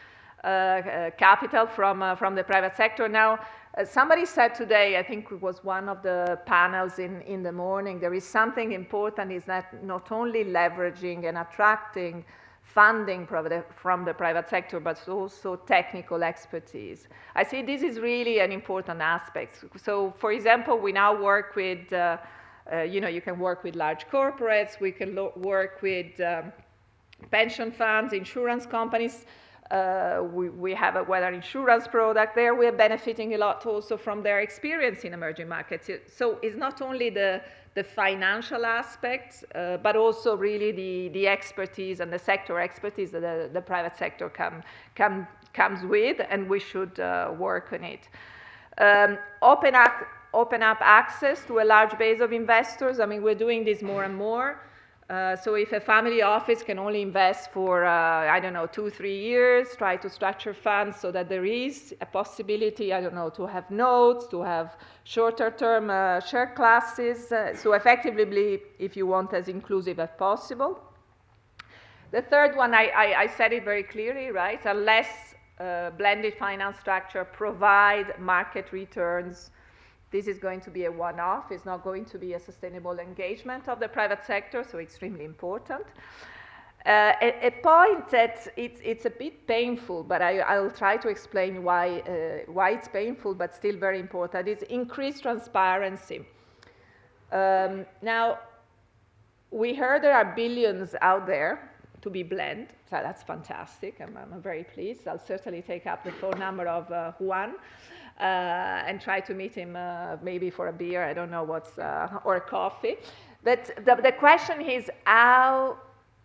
capital from the private sector. Now, somebody said today, I think it was one of the panels in the morning, there is something important, is that not only leveraging and attracting funding from the private sector, but also technical expertise. I see this is really an important aspect. So, for example, we now work with, you can work with large corporates, we can work with pension funds, insurance companies. We have a weather insurance product there. We're benefiting a lot also from their experience in emerging markets. So it's not only the financial aspects, but also really the expertise and the sector expertise that the private sector comes with, and we should work on it. Open up access to a large base of investors. I mean, we're doing this more and more. So if a family office can only invest for, 2-3 years, try to structure funds so that there is a possibility, to have notes, to have shorter term share classes. So effectively, if you want, as inclusive as possible. The third one, I said it very clearly, right? Unless blended finance structure provide market returns, this is going to be a one-off. It's not going to be a sustainable engagement of the private sector, so extremely important. A point that it's a bit painful, but I'll try to explain why it's painful, but still very important, is increased transparency. Now, we heard there are billions out there to be blend, so that's fantastic. I'm very pleased. I'll certainly take up the phone number of Juan. And try to meet him maybe for a beer, I don't know what's, or a coffee. But the question is how,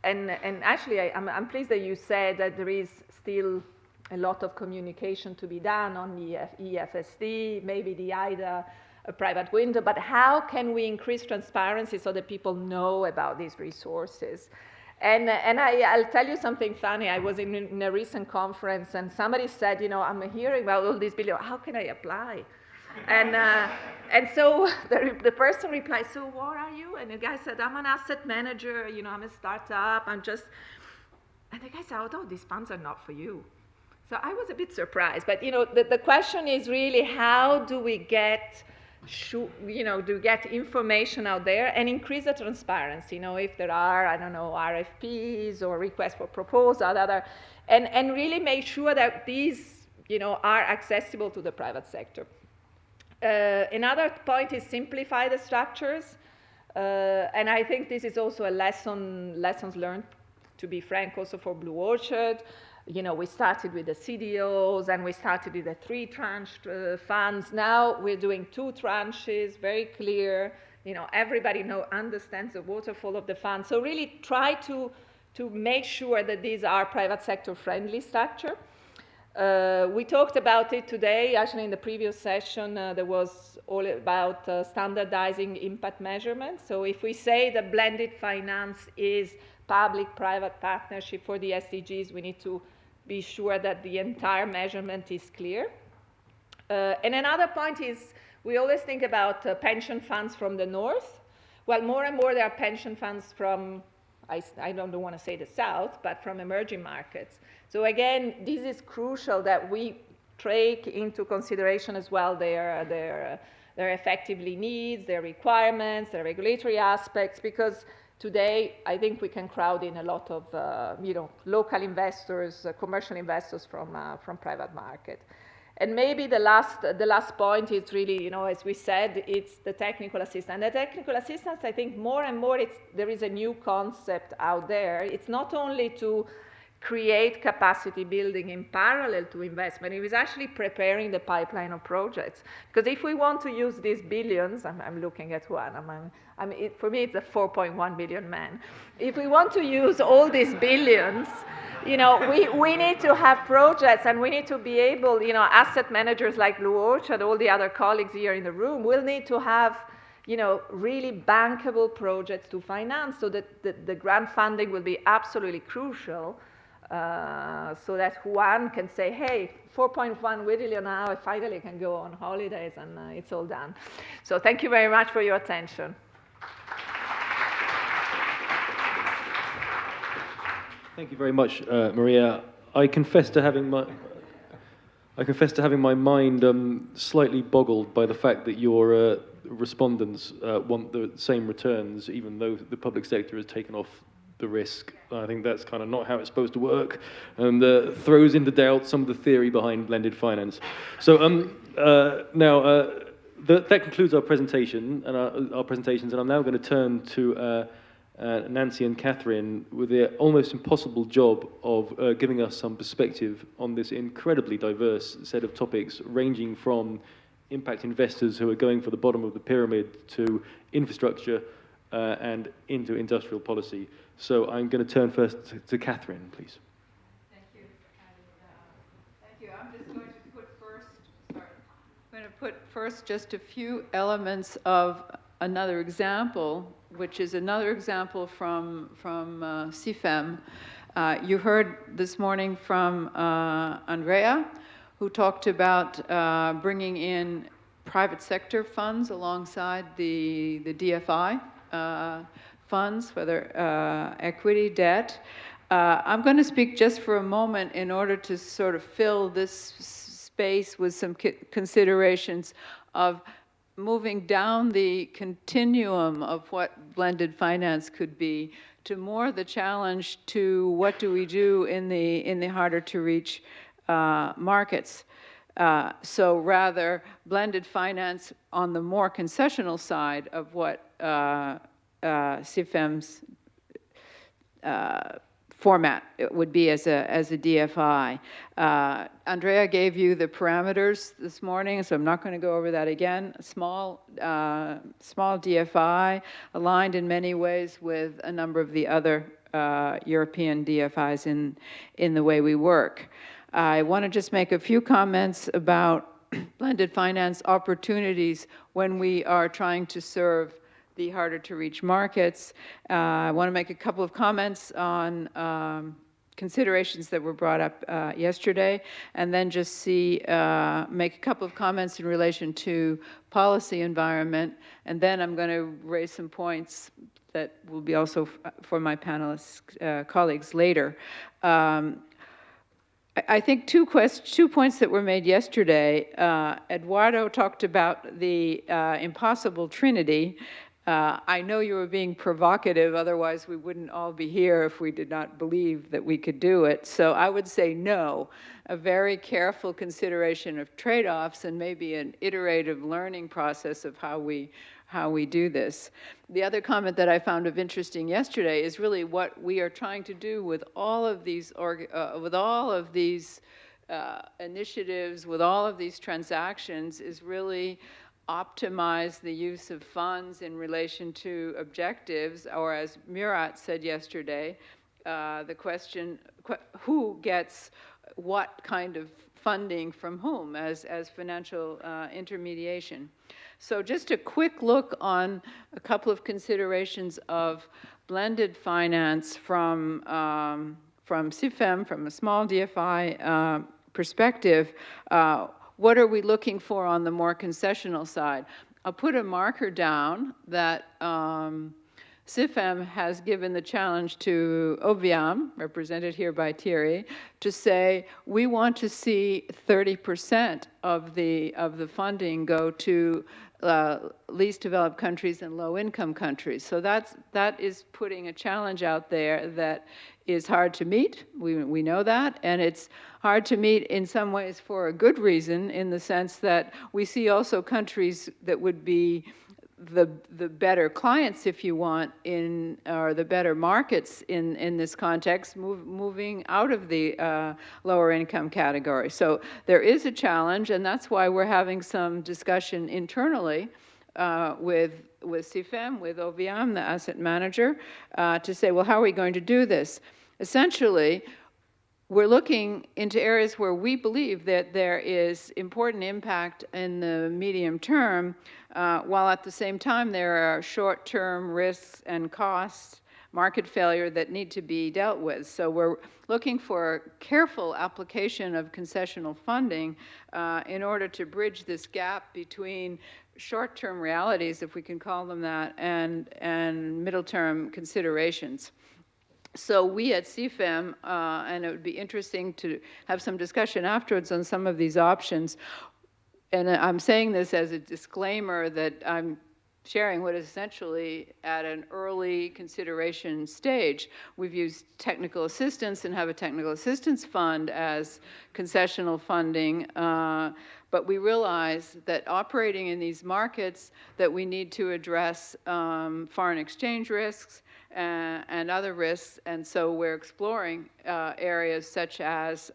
and actually I'm pleased that you said that there is still a lot of communication to be done on the EFSD, maybe the IDA a private window, but how can we increase transparency so that people know about these resources? And I'll tell you something funny. I was in a recent conference, and somebody said, you know, I'm hearing about all these billions. How can I apply? And so the person replied, so what are you? And the guy said, I'm an asset manager. You know, I'm a startup. And the guy said, oh, these funds are not for you. So I was a bit surprised. But, you know, the question is really, how do we get information out there and increase the transparency? You know, if there are, I don't know, RFPs or requests for proposal, and really make sure that these, you know, are accessible to the private sector. Another point is simplify the structures. And I think this is also a lessons learned, to be frank, also for BlueOrchard. You know, we started with the CDOs, and we started with the 3-tranche funds. Now we're doing 2 tranches, very clear. You know, everybody understands the waterfall of the fund. So really try to make sure that these are private sector friendly structure. We talked about it today. Actually, in the previous session, there was all about standardizing impact measurements. So if we say that blended finance is public-private partnership for the SDGs, we need to be sure that the entire measurement is clear. And another point is, we always think about pension funds from the north. Well, more and more there are pension funds from, I don't want to say the south, but from emerging markets. So again, this is crucial that we take into consideration as well their effectively needs, their requirements, their regulatory aspects, because today, I think we can crowd in a lot of local investors, commercial investors from private market. And maybe the last point is really, you know, as we said, it's the technical assistance. The technical assistance, I think more and more, there is a new concept out there. It's not only to create capacity building in parallel to investment. It was actually preparing the pipeline of projects. Because if we want to use these billions, I'm looking at Juan, for me it's a 4.1 billion man. If we want to use all these billions, you know, we need to have projects, and we need to be able, you know, asset managers like BlueOrchard, all the other colleagues here in the room, will need to have, you know, really bankable projects to finance, so that the grant funding will be absolutely crucial. So that Juan can say, hey, 4.1 billion now, I finally can go on holidays, and it's all done. So thank you very much for your attention. Thank you very much, Maria. I confess to having my mind slightly boggled by the fact that your respondents want the same returns, even though the public sector has taken off the risk. I think that's kind of not how it's supposed to work, and throws into doubt some of the theory behind blended finance. So now that concludes our presentation and our presentations, and I'm now going to turn to Nancy and Kathryn with the almost impossible job of giving us some perspective on this incredibly diverse set of topics, ranging from impact investors who are going for the bottom of the pyramid to infrastructure and into industrial policy. So I'm going to turn first to Kathryn, please. Thank you. Thank you. I'm just going to put first just a few elements of another example, which is another example from SIFEM. You heard this morning from Andrea, who talked about bringing in private sector funds alongside the DFI funds, whether equity, debt. I'm going to speak just for a moment in order to sort of fill this space with some considerations of moving down the continuum of what blended finance could be to more the challenge to what do we do in the harder to reach markets. So rather blended finance on the more concessional side of what SIFEM's format it would be as a DFI. Andrea gave you the parameters this morning, so I'm not going to go over that again. Small DFI, aligned in many ways with a number of the other European DFIs in the way we work. I want to just make a few comments about blended finance opportunities when we are trying to serve the harder to reach markets. I want to make a couple of comments on considerations that were brought up yesterday, and then just make a couple of comments in relation to policy environment, and then I'm going to raise some points that will be also for my panelists colleagues later. I think two points that were made yesterday. Eduardo talked about the impossible trinity. I know you were being provocative, otherwise we wouldn't all be here if we did not believe that we could do it. So I would say no, a very careful consideration of trade-offs and maybe an iterative learning process of how we do this. The other comment that I found of interesting yesterday is really what we are trying to do with all of these initiatives, with all of these transactions, is really optimize the use of funds in relation to objectives, or as Murat said yesterday, the question, who gets what kind of funding from whom as financial intermediation. So just a quick look on a couple of considerations of blended finance from SIFEM, from a small DFI perspective. What are we looking for on the more concessional side? I'll put a marker down that SIFEM has given the challenge to OVIAM, represented here by Thierry, to say we want to see 30% of the funding go to least developed countries and low-income countries. So that is putting a challenge out there that is hard to meet. We know that, and it's hard to meet in some ways for a good reason, in the sense that we see also countries that would be the better clients, if you want, or the better markets in this context, moving out of the lower income category. So there is a challenge, and that's why we're having some discussion internally with SIFEM, with OVIAM, the asset manager, to say, well, how are we going to do this? Essentially, we're looking into areas where we believe that there is important impact in the medium term, while at the same time there are short-term risks and costs, market failure that need to be dealt with. So we're looking for careful application of concessional funding in order to bridge this gap between short-term realities, if we can call them that, and middle-term considerations. So we at SIFEM, and it would be interesting to have some discussion afterwards on some of these options, and I'm saying this as a disclaimer that I'm sharing what is essentially at an early consideration stage. We've used technical assistance and have a technical assistance fund as concessional funding, but we realize that operating in these markets that we need to address foreign exchange risks and other risks, and so we're exploring areas such as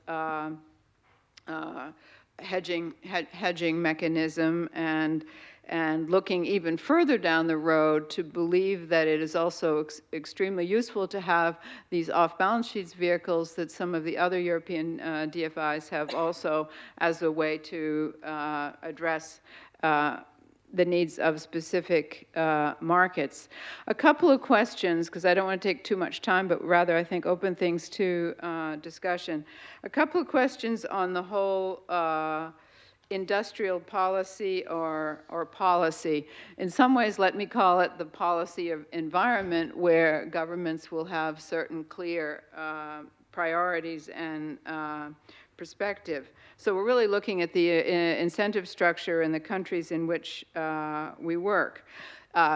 hedging mechanism and looking even further down the road to believe that it is also extremely useful to have these off-balance sheets vehicles that some of the other European DFIs have also, as a way to address the needs of specific markets. A couple of questions, because I don't want to take too much time, but rather I think open things to discussion. A couple of questions on the whole industrial policy or policy. In some ways, let me call it the policy of environment, where governments will have certain clear priorities and perspective. So we're really looking at the incentive structure in the countries in which we work.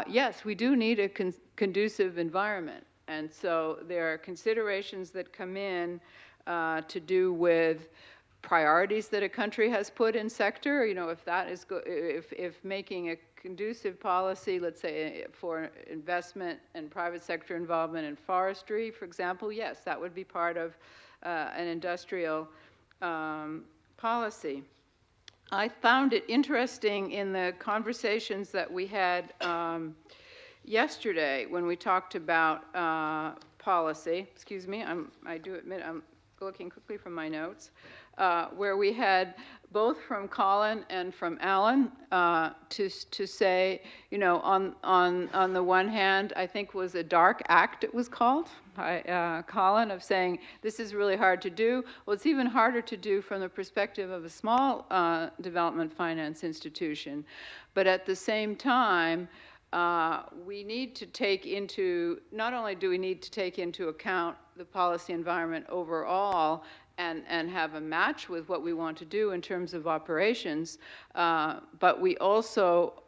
Yes, we do need a conducive environment. And so there are considerations that come in to do with priorities that a country has put in sector. You know, if that is if making a conducive policy, let's say for investment and private sector involvement in forestry, for example, yes, that would be part of an industrial policy. I found it interesting in the conversations that we had yesterday when we talked about policy. Excuse me, I do admit I'm looking quickly from my notes, where we had both from Colin and from Alan to say, you know, on the one hand, I think was a dark act, it was called, Colin, of saying this is really hard to do. Well, it's even harder to do from the perspective of a small development finance institution. But at the same time, we need to take into, not only do we need to take into account the policy environment overall and have a match with what we want to do in terms of operations, but we also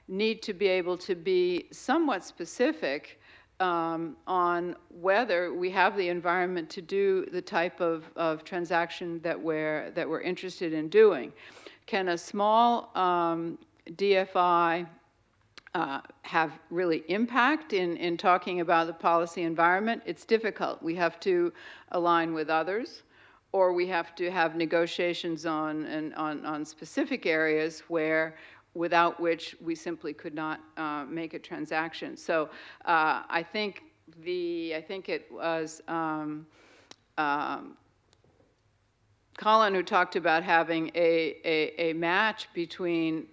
need to be able to be somewhat specific on whether we have the environment to do the type of transaction that we're interested in doing. Can a small DFI have really impact in talking about the policy environment? It's difficult. We have to align with others, or we have to have negotiations on specific areas without which we simply could not make a transaction. So I think it was Colin who talked about having a match between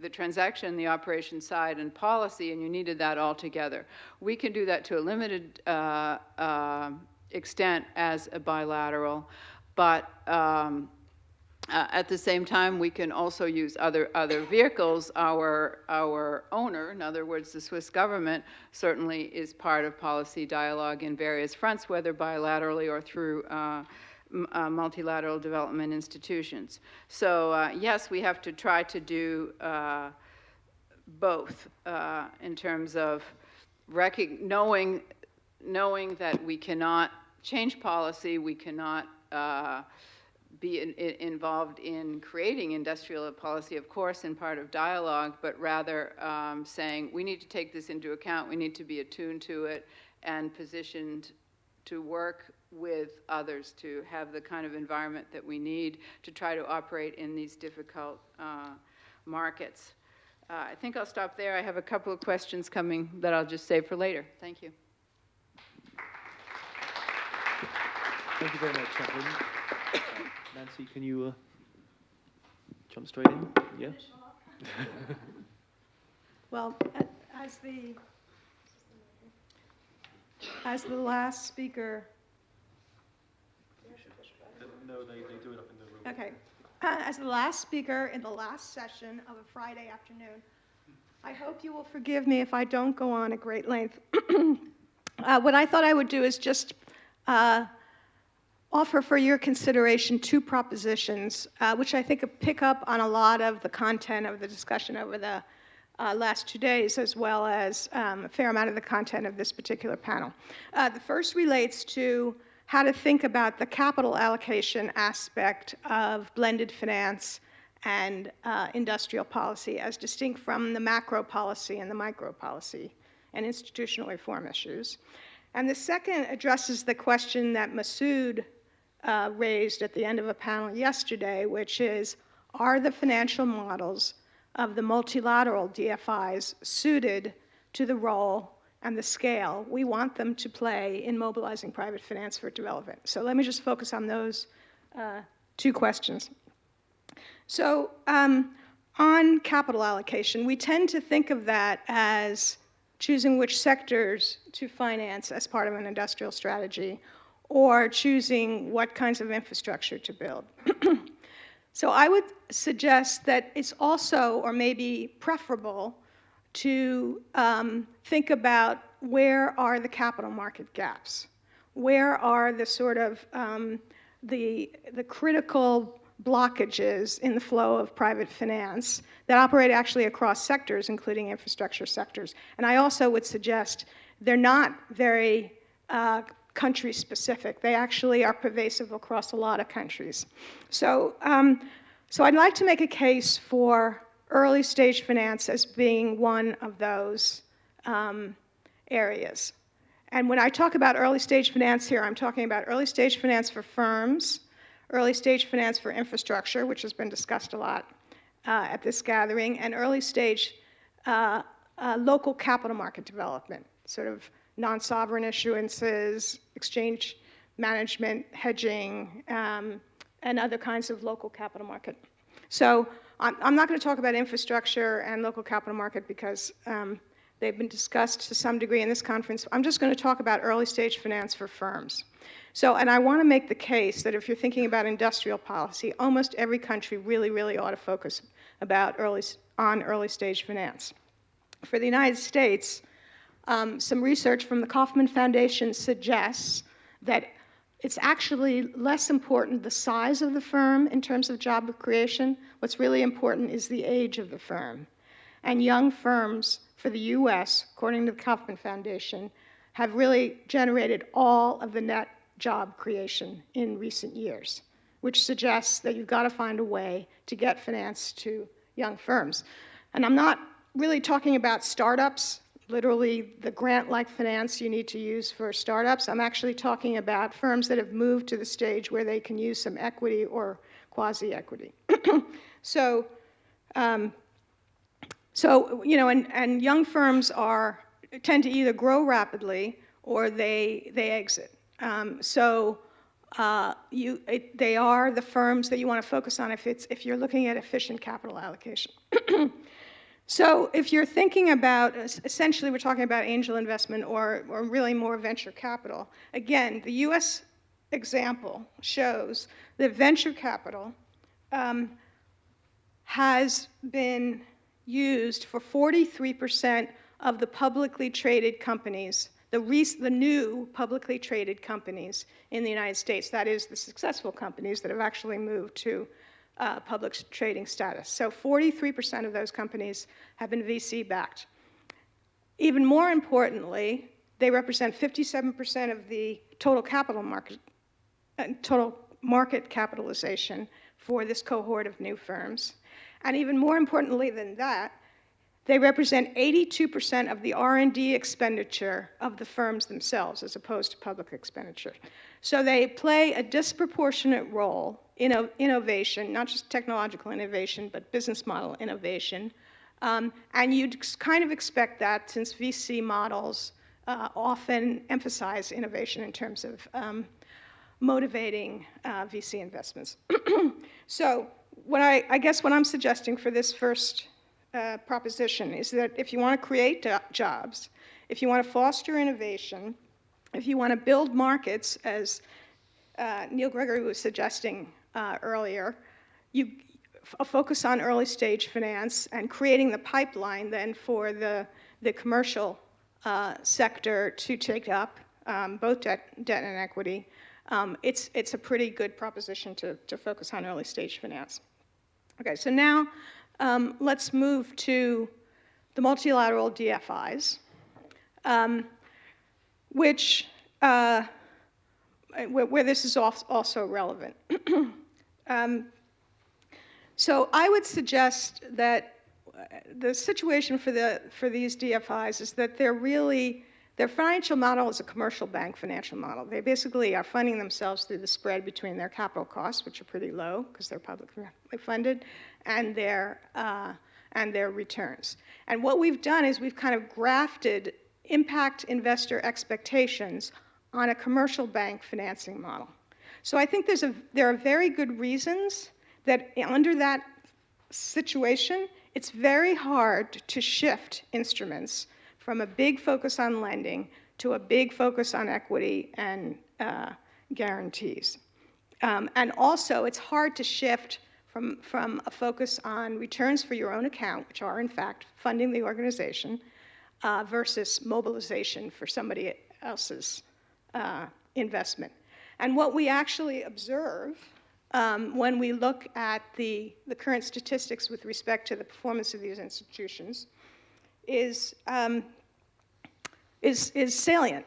the transaction, the operation side, and policy, and you needed that all together. We can do that to a limited extent as a bilateral, but at the same time, we can also use other vehicles. Our owner, in other words, the Swiss government, certainly is part of policy dialogue in various fronts, whether bilaterally or through multilateral development institutions. So yes, we have to try to do both in terms of knowing that we cannot change policy, we cannot be involved in creating industrial policy, of course, in part of dialogue, but rather saying we need to take this into account, we need to be attuned to it and positioned to work with others to have the kind of environment that we need to try to operate in these difficult markets. I think I'll stop there. I have a couple of questions coming that I'll just save for later. Thank you. Thank you very much, Kathryn. Nancy, can you jump straight in? Yeah? Well, as the last speaker... No, they do it up in the room. Okay. As the last speaker in the last session of a Friday afternoon, I hope you will forgive me if I don't go on at great length. What I thought I would do is just offer for your consideration two propositions, which I think pick up on a lot of the content of the discussion over the last 2 days, as well as a fair amount of the content of this particular panel. The first relates to how to think about the capital allocation aspect of blended finance and industrial policy as distinct from the macro policy and the micro policy and institutional reform issues. And the second addresses the question that Masood raised at the end of a panel yesterday, which is, are the financial models of the multilateral DFIs suited to the role and the scale we want them to play in mobilizing private finance for development? So let me just focus on those two questions. So on capital allocation, we tend to think of that as choosing which sectors to finance as part of an industrial strategy, or choosing what kinds of infrastructure to build. So I would suggest that it's also, or maybe preferable, to think about where are the capital market gaps? Where are the sort of the critical blockages in the flow of private finance that operate actually across sectors, including infrastructure sectors? And I also would suggest they're not very country specific. They actually are pervasive across a lot of countries. So, so I'd like to make a case for early stage finance as being one of those areas. And when I talk about early stage finance here, I'm talking about early stage finance for firms, early stage finance for infrastructure, which has been discussed a lot at this gathering, and early stage local capital market development, sort of non-sovereign issuances, exchange management, hedging, and other kinds of local capital market. So I'm not going to talk about infrastructure and local capital market because they've been discussed to some degree in this conference. I'm just going to talk about early stage finance for firms. So, and I want to make the case that if you're thinking about industrial policy, almost every country really, really ought to focus on early stage finance. For the United States, some research from the Kauffman Foundation suggests that it's actually less important the size of the firm in terms of job creation. What's really important is the age of the firm. And young firms for the US, according to the Kauffman Foundation, have really generated all of the net job creation in recent years, which suggests that you've got to find a way to get finance to young firms. And I'm not really talking about startups, literally the grant-like finance you need to use for startups. I'm actually talking about firms that have moved to the stage where they can use some equity or quasi-equity. So you know, and young firms tend to either grow rapidly or they exit. They are the firms that you want to focus on if you're looking at efficient capital allocation. So if you're thinking about, essentially we're talking about angel investment or really more venture capital, again, the US example shows that venture capital has been used for 43% of the publicly traded companies, the new publicly traded companies in the United States. That is, the successful companies that have actually moved to public trading status. So 43% of those companies have been VC-backed. Even more importantly, they represent 57% of the total market capitalization for this cohort of new firms. And even more importantly than that, they represent 82% of the R&D expenditure of the firms themselves, as opposed to public expenditure. So they play a disproportionate role in innovation, not just technological innovation, but business model innovation. And you'd kind of expect that, since VC models often emphasize innovation in terms of motivating VC investments. So I guess what I'm suggesting for this first proposition is that if you want to create jobs, if you want to foster innovation, if you want to build markets, as Neil Gregory was suggesting earlier, you focus on early stage finance and creating the pipeline then for the commercial sector to take up both debt and equity. It's a pretty good proposition to focus on early stage finance. Okay, so now let's move to the multilateral DFIs, where this is also relevant. So I would suggest that the situation for these DFIs is that their financial model is a commercial bank financial model. They basically are funding themselves through the spread between their capital costs, which are pretty low because they're publicly funded, and their returns. And what we've done is we've kind of grafted impact investor expectations on a commercial bank financing model. So I think there are very good reasons that under that situation, it's very hard to shift instruments from a big focus on lending to a big focus on equity and guarantees. And also, it's hard to shift from a focus on returns for your own account, which are in fact funding the organization, versus mobilization for somebody else's investment. And what we actually observe when we look at the current statistics with respect to the performance of these institutions is salient.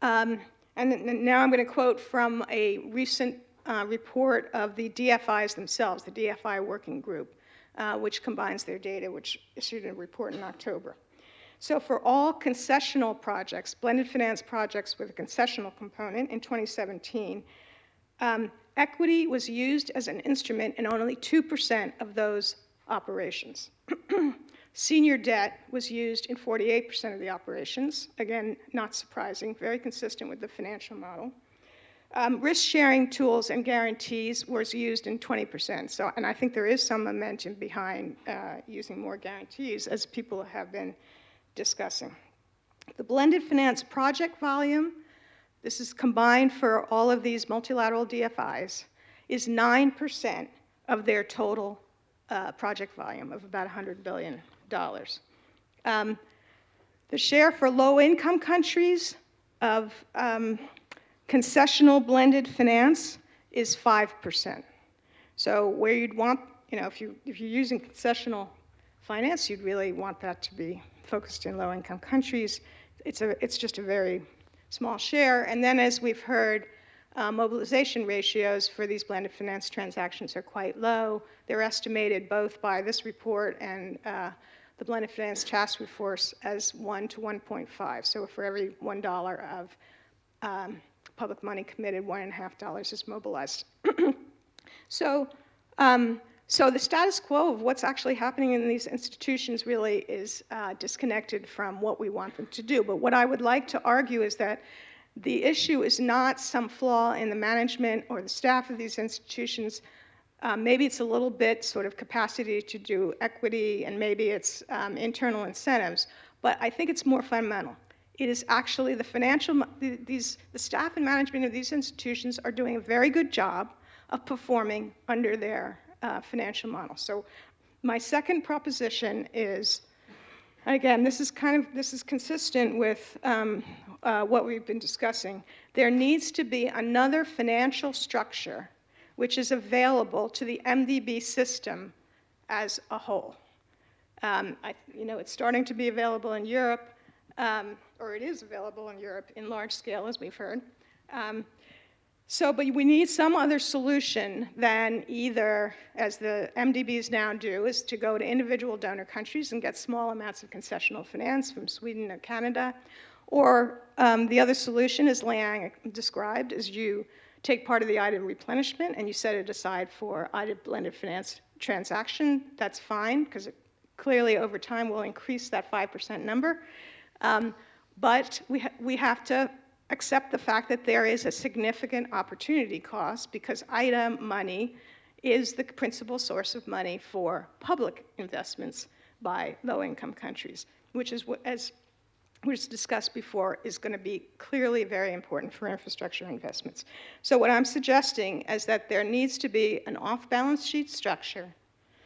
And now I'm going to quote from a recent report of the DFIs themselves, the DFI working group, which combines their data, which issued a report in October. So for all concessional projects, blended finance projects with a concessional component in 2017, equity was used as an instrument in only 2% of those operations. Senior debt was used in 48% of the operations. Again, not surprising, very consistent with the financial model. Risk-sharing tools and guarantees was used in 20%. So, and I think there is some momentum behind using more guarantees, as people have been discussing. The blended finance project volume, this is combined for all of these multilateral DFIs, is 9% of their total project volume of about $100 billion. The share for low-income countries of concessional blended finance is 5%. So where you'd want, if you're using concessional finance, you'd really want that to be focused in low-income countries. It's just a very small share. And then, as we've heard, mobilization ratios for these blended finance transactions are quite low. They're estimated both by this report and the Blended Finance Task Force as 1 to 1.5. So for every $1 of public money committed, $1.50 is mobilized. So the status quo of what's actually happening in these institutions really is disconnected from what we want them to do. But what I would like to argue is that the issue is not some flaw in the management or the staff of these institutions. Maybe it's a little bit sort of capacity to do equity, and maybe it's internal incentives. But I think it's more fundamental. It is actually the staff and management of these institutions are doing a very good job of performing under their financial model. So my second proposition is, again, this is consistent with what we've been discussing. There needs to be another financial structure which is available to the MDB system as a whole. It's starting to be available in Europe, or it is available in Europe in large scale, as we've heard. But we need some other solution than either, as the MDBs now do, is to go to individual donor countries and get small amounts of concessional finance from Sweden or Canada. Or the other solution, as Liang described, is you take part of the IDA replenishment and you set it aside for IDA blended finance transaction. That's fine, because it clearly over time will increase that 5% number. But we have to accept the fact that there is a significant opportunity cost, because IDA money is the principal source of money for public investments by low-income countries, which is what, as was discussed before, is going to be clearly very important for infrastructure investments. So what I'm suggesting is that there needs to be an off-balance sheet structure.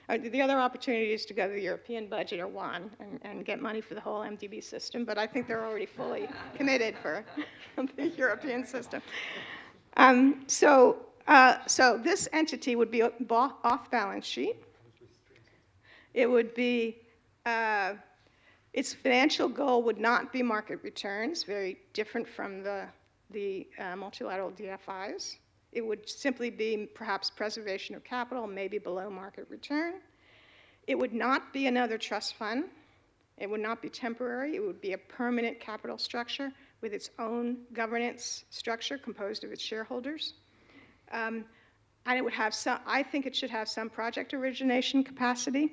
The other opportunity is to go to the European budget or Juan and get money for the whole MDB system, but I think they're already fully committed for the European system. So this entity would be off-balance sheet. It would be, its financial goal would not be market returns, very different from the multilateral DFIs. It would simply be perhaps preservation of capital, maybe below market return. It would not be another trust fund. It would not be temporary. It would be a permanent capital structure with its own governance structure composed of its shareholders. And it would have some, I think it should have some project origination capacity.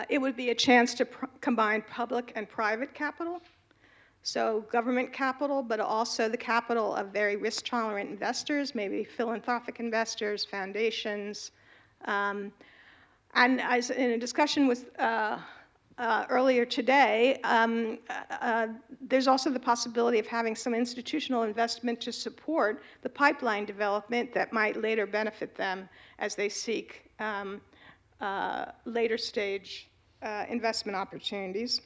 It would be a chance to combine public and private capital. So government capital, but also the capital of very risk-tolerant investors, maybe philanthropic investors, foundations. And as in a discussion with earlier today, there's also the possibility of having some institutional investment to support the pipeline development that might later benefit them as they seek later stage investment opportunities.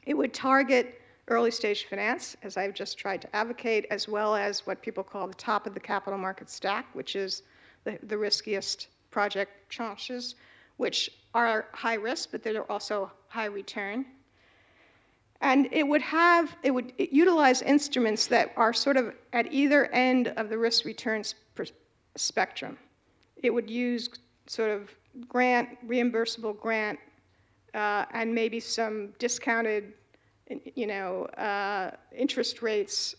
It would target early stage finance, as I've just tried to advocate, as well as what people call the top of the capital market stack, which is the riskiest project tranches, which are high risk, but they're also high return. And it would utilize instruments that are sort of at either end of the risk returns spectrum. It would use sort of reimbursable grant, and maybe some discounted interest rates,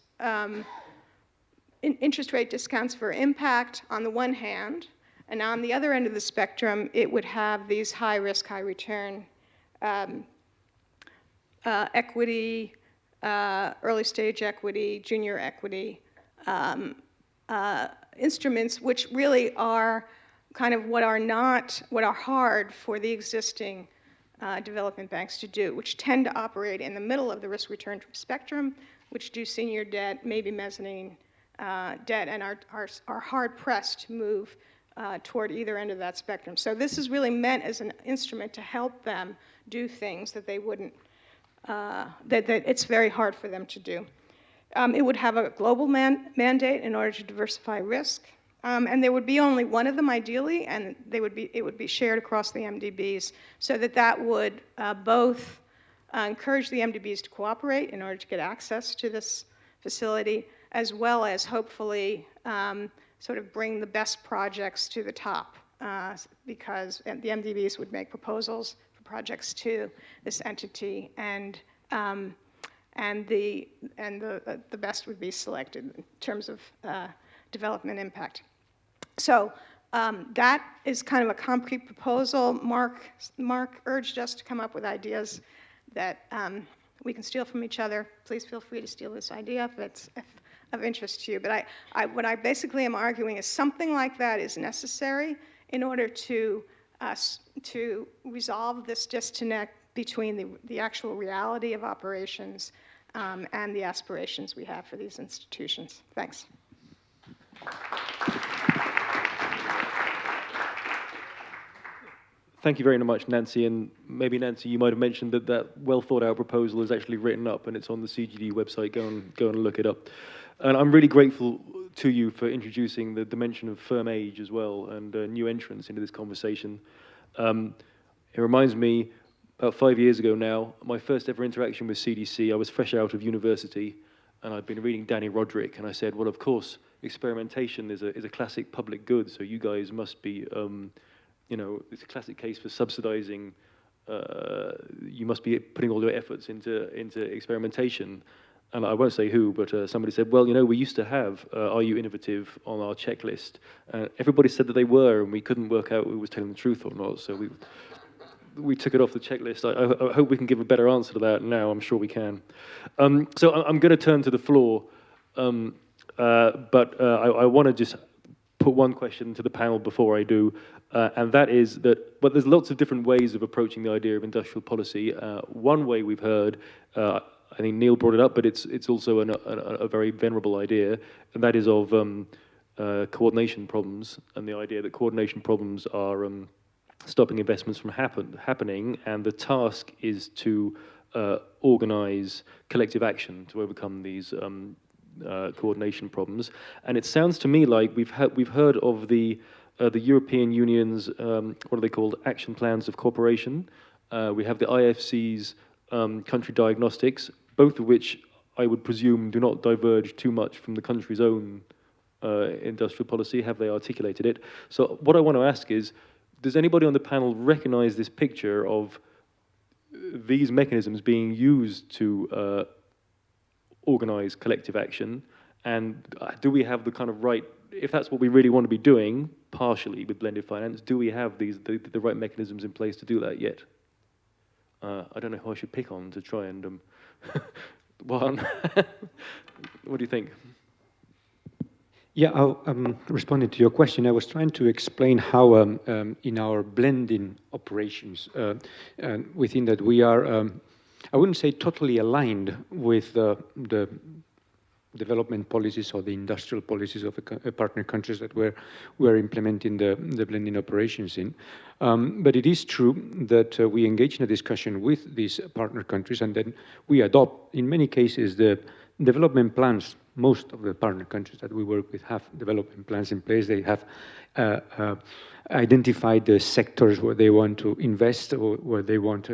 interest rate discounts for impact on the one hand, and on the other end of the spectrum, it would have these high risk, high return equity, early stage equity, junior equity instruments which really are kind of what are hard for the existing development banks to do, which tend to operate in the middle of the risk-return spectrum, which do senior debt, maybe mezzanine debt, and are hard-pressed to move toward either end of that spectrum. So this is really meant as an instrument to help them do things that they wouldn't, that it's very hard for them to do. It would have a global mandate in order to diversify risk. And there would be only one of them ideally, and it would be shared across the MDBs, so that would both encourage the MDBs to cooperate in order to get access to this facility, as well as hopefully sort of bring the best projects to the top, because the MDBs would make proposals for projects to this entity, and the best would be selected in terms of development impact. So that is kind of a concrete proposal. Mark urged us to come up with ideas that we can steal from each other. Please feel free to steal this idea if it's of interest to you. But what I basically am arguing is something like that is necessary in order to resolve this disconnect between the actual reality of operations and the aspirations we have for these institutions. Thanks. Thank you very much, Nancy. And maybe, Nancy, you might have mentioned that well-thought-out proposal is actually written up and it's on the CGD website. Go and look it up. And I'm really grateful to you for introducing the dimension of firm age as well and new entrants into this conversation. It reminds me, about 5 years ago now, my first ever interaction with CDC, I was fresh out of university and I'd been reading Danny Roderick, and I said, well, of course, experimentation is a classic public good, so you guys must be... you know, it's a classic case for subsidizing. You must be putting all your efforts into experimentation. And I won't say who, but somebody said, well, you know, we used to have Are You Innovative on our checklist. Everybody said that they were, and we couldn't work out who was telling the truth or not. So we took it off the checklist. I hope we can give a better answer to that now. I'm sure we can. So I'm going to turn to the floor. But I want to just put one question to the panel before I do. And that is that, but there's lots of different ways of approaching the idea of industrial policy. One way we've heard, I think Neil brought it up, but it's also a very venerable idea, and that is of coordination problems, and the idea that coordination problems are stopping investments from happening, and the task is to organize collective action to overcome these coordination problems. And it sounds to me like we've heard of the European Union's, what are they called, action plans of cooperation. We have the IFC's country diagnostics, both of which I would presume do not diverge too much from the country's own industrial policy. Have they articulated it? So what I want to ask is, does anybody on the panel recognize this picture of these mechanisms being used to organize collective action? And do we have the kind of right, if that's what we really want to be doing, partially with blended finance, do we have the right mechanisms in place to do that yet? I don't know who I should pick on to try and... Juan, what do you think? Yeah, I'll responding to your question. I was trying to explain how in our blending operations, within that we are, I wouldn't say totally aligned with the development policies or the industrial policies of partner countries that we're implementing the blending operations in. But it is true that we engage in a discussion with these partner countries, and then we adopt, in many cases, the development plans. Most of the partner countries that we work with have development plans in place. They have identified the sectors where they want to invest or where they want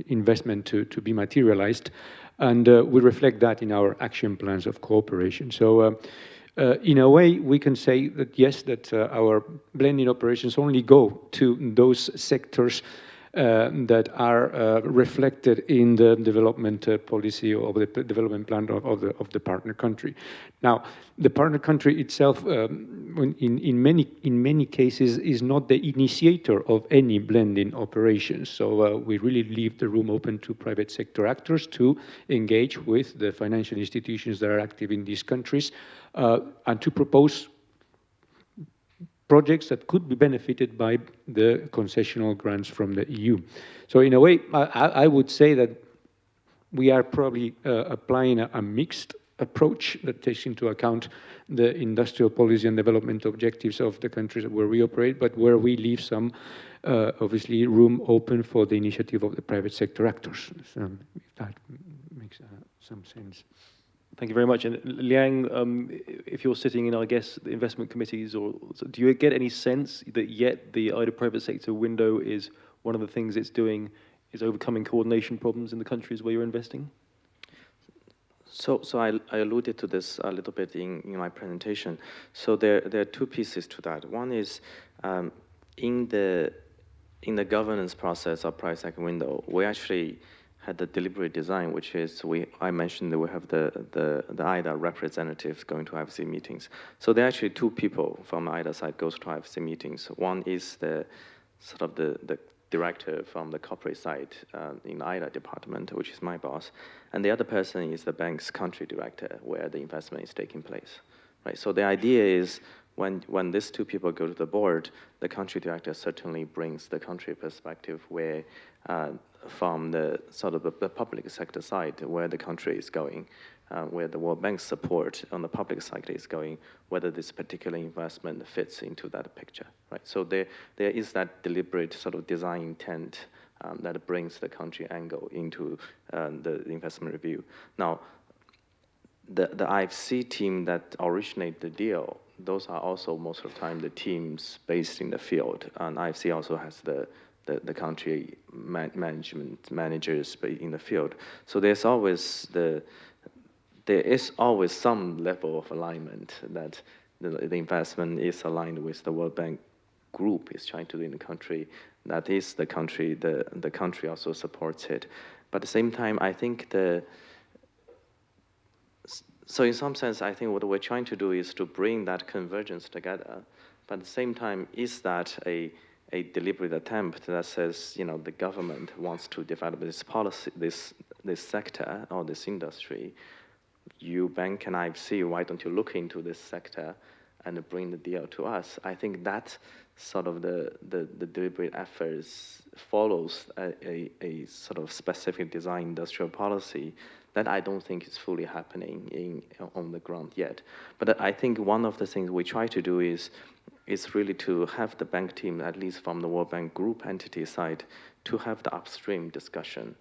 investment to be materialized. And we reflect that in our action plans of cooperation. So in a way, we can say that yes, that our blending operations only go to those sectors that are reflected in the development policy or the development plan of the partner country. Now, the partner country itself, in many cases, is not the initiator of any blending operations. So we really leave the room open to private sector actors to engage with the financial institutions that are active in these countries and to propose projects that could be benefited by the concessional grants from the EU. So in a way, I would say that we are probably applying a mixed approach that takes into account the industrial policy and development objectives of the countries where we operate, but where we leave some, obviously, room open for the initiative of the private sector actors. So if that makes some sense. Thank you very much. And Liang, if you're sitting in, I guess, the investment committees, or do you get any sense that yet the IDA private sector window is one of the things it's doing is overcoming coordination problems in the countries where you're investing? So I alluded to this a little bit in my presentation. So there are two pieces to that. One is in the governance process of private sector window, we actually had the deliberate design, which is I mentioned that we have the IDA representatives going to IFC meetings. So there are actually two people from the IDA side goes to IFC meetings. One is the sort of the director from the corporate side in the IDA department, which is my boss, and the other person is the bank's country director, where the investment is taking place, right? So the idea is when these two people go to the board, the country director certainly brings the country perspective where from the sort of the public sector side, where the country is going, where the World Bank's support on the public sector is going, whether this particular investment fits into that picture, right? So there is that deliberate sort of design intent that brings the country angle into the investment review. Now, the IFC team that originate the deal, those are also most of the time the teams based in the field, and IFC also has the country managers in the field. So there is always some level of alignment that the investment is aligned with the World Bank group is trying to do in the country. That is the country, the country also supports it. But at the same time, I think so in some sense, I think what we're trying to do is to bring that convergence together. But at the same time, is that a deliberate attempt that says, you know, the government wants to develop this policy, this sector or this industry. You bank and IFC, why don't you look into this sector and bring the deal to us? I think that sort of the deliberate efforts follows a sort of specific design industrial policy that I don't think is fully happening on the ground yet. But I think one of the things we try to do is really to have the bank team, at least from the World Bank Group entity side, to have the upstream discussion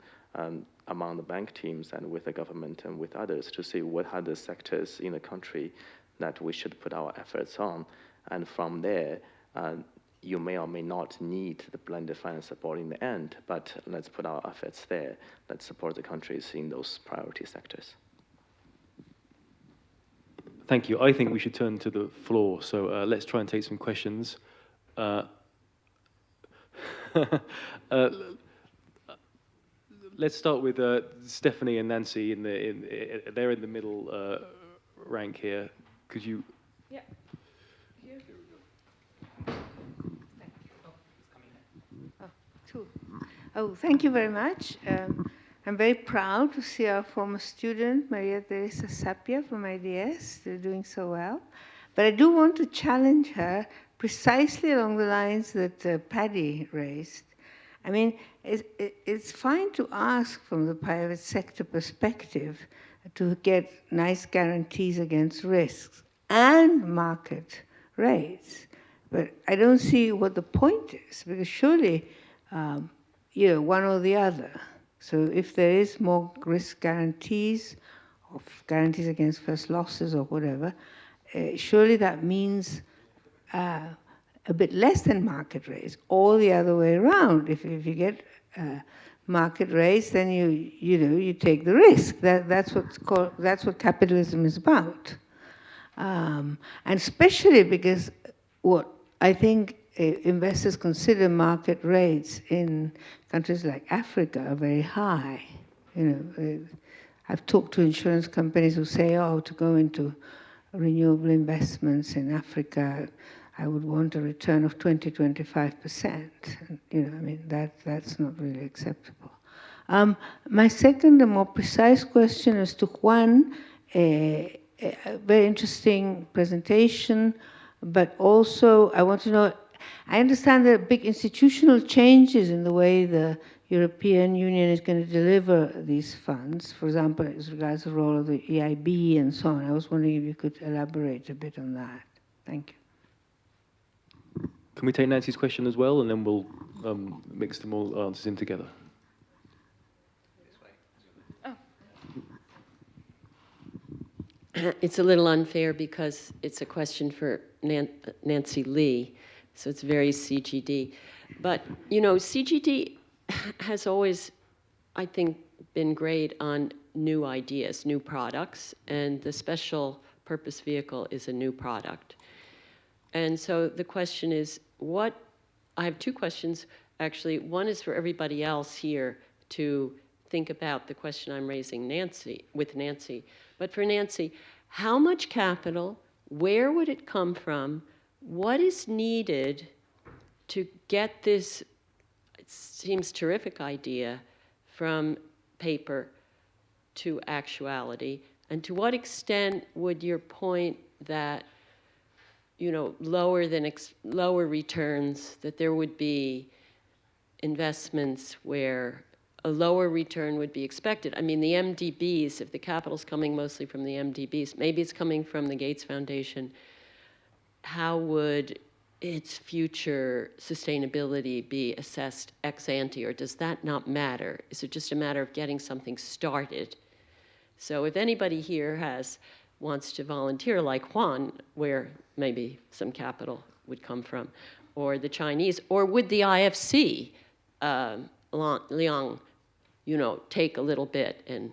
among the bank teams and with the government and with others to see what are the sectors in the country that we should put our efforts on. And from there, you may or may not need the blended finance support in the end, but let's put our efforts there. Let's support the countries in those priority sectors. Thank you. I think we should turn to the floor. So let's try and take some questions. Let's start with Stephanie and Nancy. They're in the middle rank here. Could you? Yeah. Thank you very much. I'm very proud to see our former student, Teresa Zappia from IDS. They're doing so well. But I do want to challenge her precisely along the lines that Paddy raised. I mean, it's fine to ask from the private sector perspective to get nice guarantees against risks and market rates. But I don't see what the point is, because surely, one or the other. So if there is more risk guarantees, or guarantees against first losses or whatever, surely that means a bit less than market rates, or the other way around. If you get market rates, then you take the risk. That's what capitalism is about. And especially because what I think investors consider market rates in countries like Africa are very high. I've talked to insurance companies who say, oh, to go into renewable investments in Africa, I would want a return of 20-25%. That's not really acceptable. My second and more precise question is to Juan. A very interesting presentation, but also I want to know, I understand there are big institutional changes in the way the European Union is going to deliver these funds, for example, as regards the role of the EIB and so on. I was wondering if you could elaborate a bit on that. Thank you. Can we take Nancy's question as well, and then we'll mix them all answers in together? It's a little unfair because it's a question for Nancy Lee, so it's very CGD. But, CGD has always, I think, been great on new ideas, new products, and the special purpose vehicle is a new product. And so the question is, I have two questions, actually. One is for everybody else here to think about the question I'm raising with Nancy. But for Nancy, how much capital, where would it come from, what is needed to get this, it seems terrific idea, from paper to actuality, and to what extent would your point that lower returns, that there would be investments where a lower return would be expected. I mean, the MDBs, if the capital's coming mostly from the MDBs, maybe it's coming from the Gates Foundation, how would its future sustainability be assessed ex ante, or does that not matter? Is it just a matter of getting something started? So if anybody here wants to volunteer, like Juan, where maybe some capital would come from, or the Chinese, or would the IFC, Liang, take a little bit and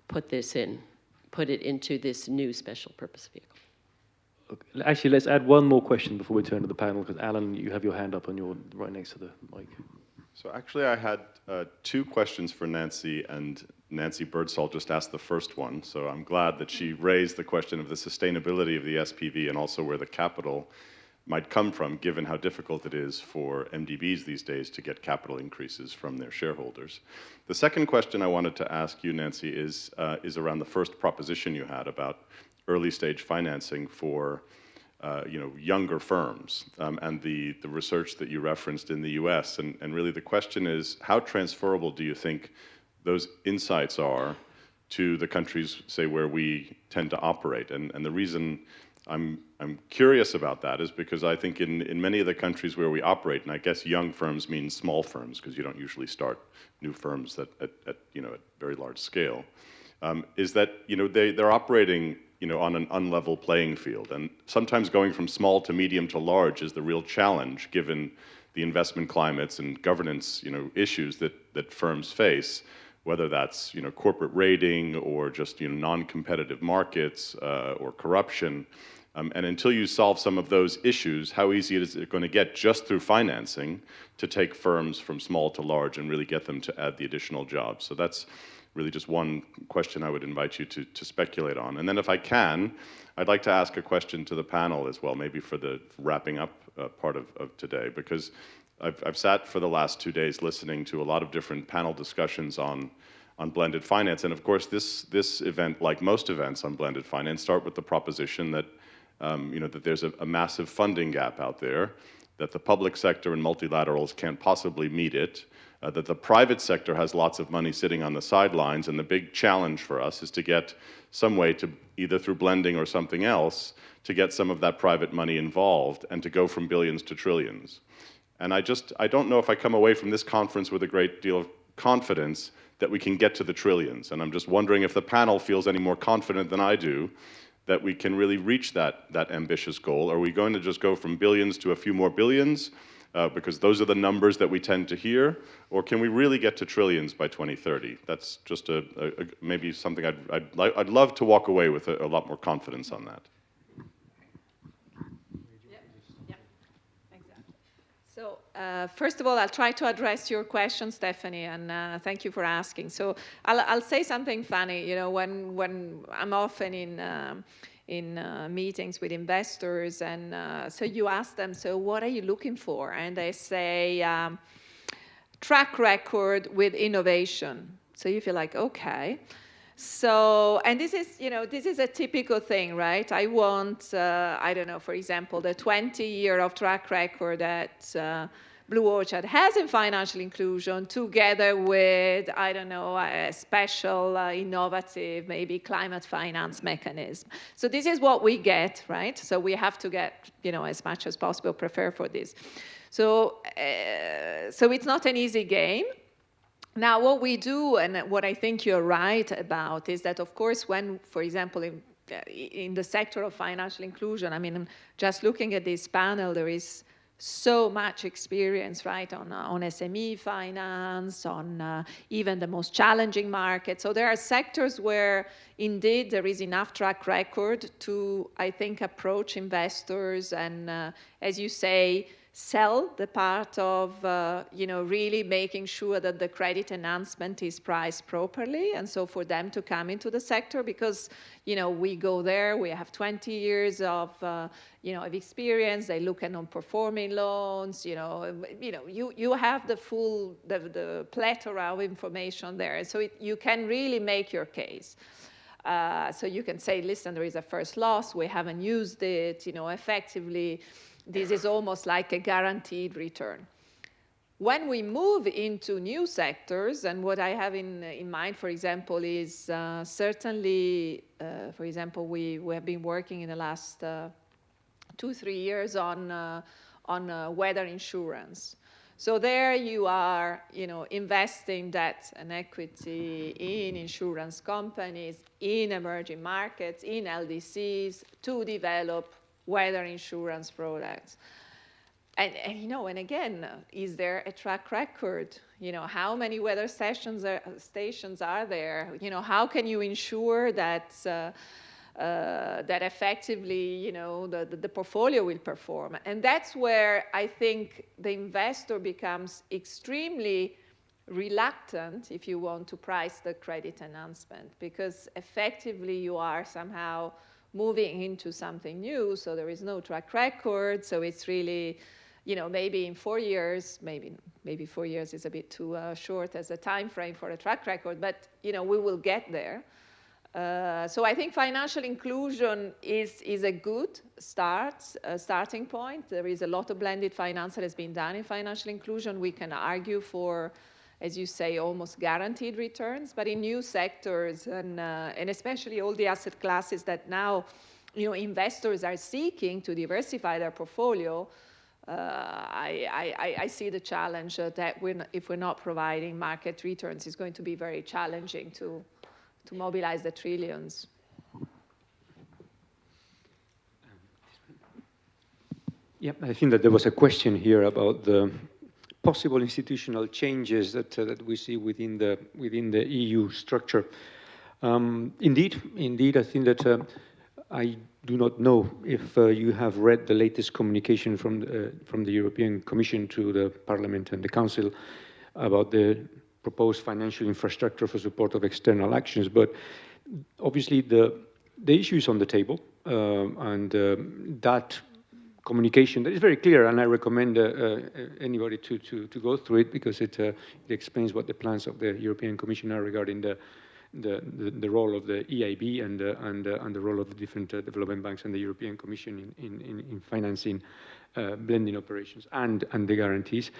put it into this new special purpose vehicle? Okay. Actually, let's add one more question before we turn to the panel, because Alan, you have your hand up right next to the mic. So actually, I had two questions for Nancy, and Nancy Birdsall just asked the first one. So I'm glad that she raised the question of the sustainability of the SPV and also where the capital might come from, given how difficult it is for MDBs these days to get capital increases from their shareholders. The second question I wanted to ask you, Nancy, is around the first proposition you had about early stage financing for younger firms, and the research that you referenced in the US. And really the question is, how transferable do you think those insights are to the countries, say, where we tend to operate? And the reason I'm curious about that is because I think in many of the countries where we operate, and I guess young firms mean small firms, because you don't usually start new firms at very large scale, is that they're operating on an unlevel playing field, and sometimes going from small to medium to large is the real challenge, given the investment climates and governance issues that firms face, whether that's corporate rating or just non-competitive markets or corruption. And until you solve some of those issues, how easy is it going to get just through financing to take firms from small to large and really get them to add the additional jobs? So that's really just one question I would invite you to speculate on. And then if I can, I'd like to ask a question to the panel as well, maybe for the wrapping up part of today, because I've sat for the last 2 days listening to a lot of different panel discussions on blended finance. And of course, this event, like most events on blended finance, start with the proposition that that there's a massive funding gap out there, that the public sector and multilaterals can't possibly meet it, that the private sector has lots of money sitting on the sidelines, and the big challenge for us is to get some way to, either through blending or something else, to get some of that private money involved and to go from billions to trillions. And I don't know if I come away from this conference with a great deal of confidence that we can get to the trillions. And I'm just wondering if the panel feels any more confident than I do that we can really reach that ambitious goal. Are we going to just go from billions to a few more billions? Because those are the numbers that we tend to hear, or can we really get to trillions by 2030? That's just maybe something I'd love to walk away with a lot more confidence on that. Yeah. Thank First of all, I'll try to address your question, Stephanie, and thank you for asking. So I'll say something funny. You know, when I'm often in meetings with investors, and so you ask them, so what are you looking for? And they say, track record with innovation. So you feel like, okay. So, and this is, you know, this is a typical thing, right? I want, I don't know, for example, the 20-year of track record that BlueOrchard has in financial inclusion, together with, I don't know, a special, innovative, maybe climate finance mechanism. So this is what we get, right? So we have to get, you know, as much as possible prepared for this. So, so it's not an easy game. Now, what we do, and what I think you're right about, is that, of course, when, for example, in the sector of financial inclusion, I mean, just looking at this panel, there is so much experience, right, on SME finance, on even the most challenging markets. So there are sectors where, indeed, there is enough track record to, I think, approach investors and, as you say, sell the part of, you know, really making sure that the credit enhancement is priced properly. And so for them to come into the sector, because, you know, we go there, we have 20 years of, you know, of experience. They look at non-performing loans, you have the full, the plethora of information there. So you can really make your case. So you can say, listen, there is a first loss, we haven't used it, you know, effectively. This is almost like a guaranteed return. When we move into new sectors, and what I have in mind, for example, is certainly, for example, we have been working in the last 2-3 years on weather insurance. So there you are, you know, investing debt and equity in insurance companies, in emerging markets, in LDCs to develop weather insurance products. And you know, and again, is there a track record? You know, how many weather stations are there? You know, how can you ensure that that effectively, you know, the portfolio will perform? And that's where I think the investor becomes extremely reluctant, if you want, to price the credit enhancement, because effectively you are somehow moving into something new, so there is no track record, so it's really, you know, maybe in 4 years, maybe 4 years is a bit too short as a time frame for a track record, but, you know, we will get there. So I think financial inclusion is a good starting point. There is a lot of blended finance that has been done in financial inclusion. We can argue for, as you say, almost guaranteed returns, but in new sectors and especially all the asset classes that now, you know, investors are seeking to diversify their portfolio, I see the challenge that if we're not providing market returns, it's going to be very challenging to mobilize the trillions. Yeah, I think that there was a question here about the possible institutional changes that we see within the EU structure. Indeed, I think that I do not know if you have read the latest communication from the European Commission to the Parliament and the Council about the proposed financial infrastructure for support of external actions. But obviously, the issue is on the table, and that communication that is very clear, and I recommend anybody to go through it, because it explains what the plans of the European Commission are regarding the role of the EIB and the role of the different development banks and the European Commission in financing blending operations and the guarantees.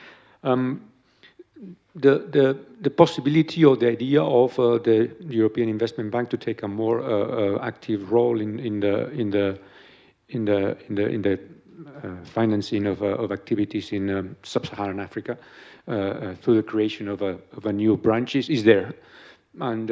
The possibility or the idea of the European Investment Bank to take a more active role in the financing of activities in sub-Saharan Africa through the creation of a new branch is there. And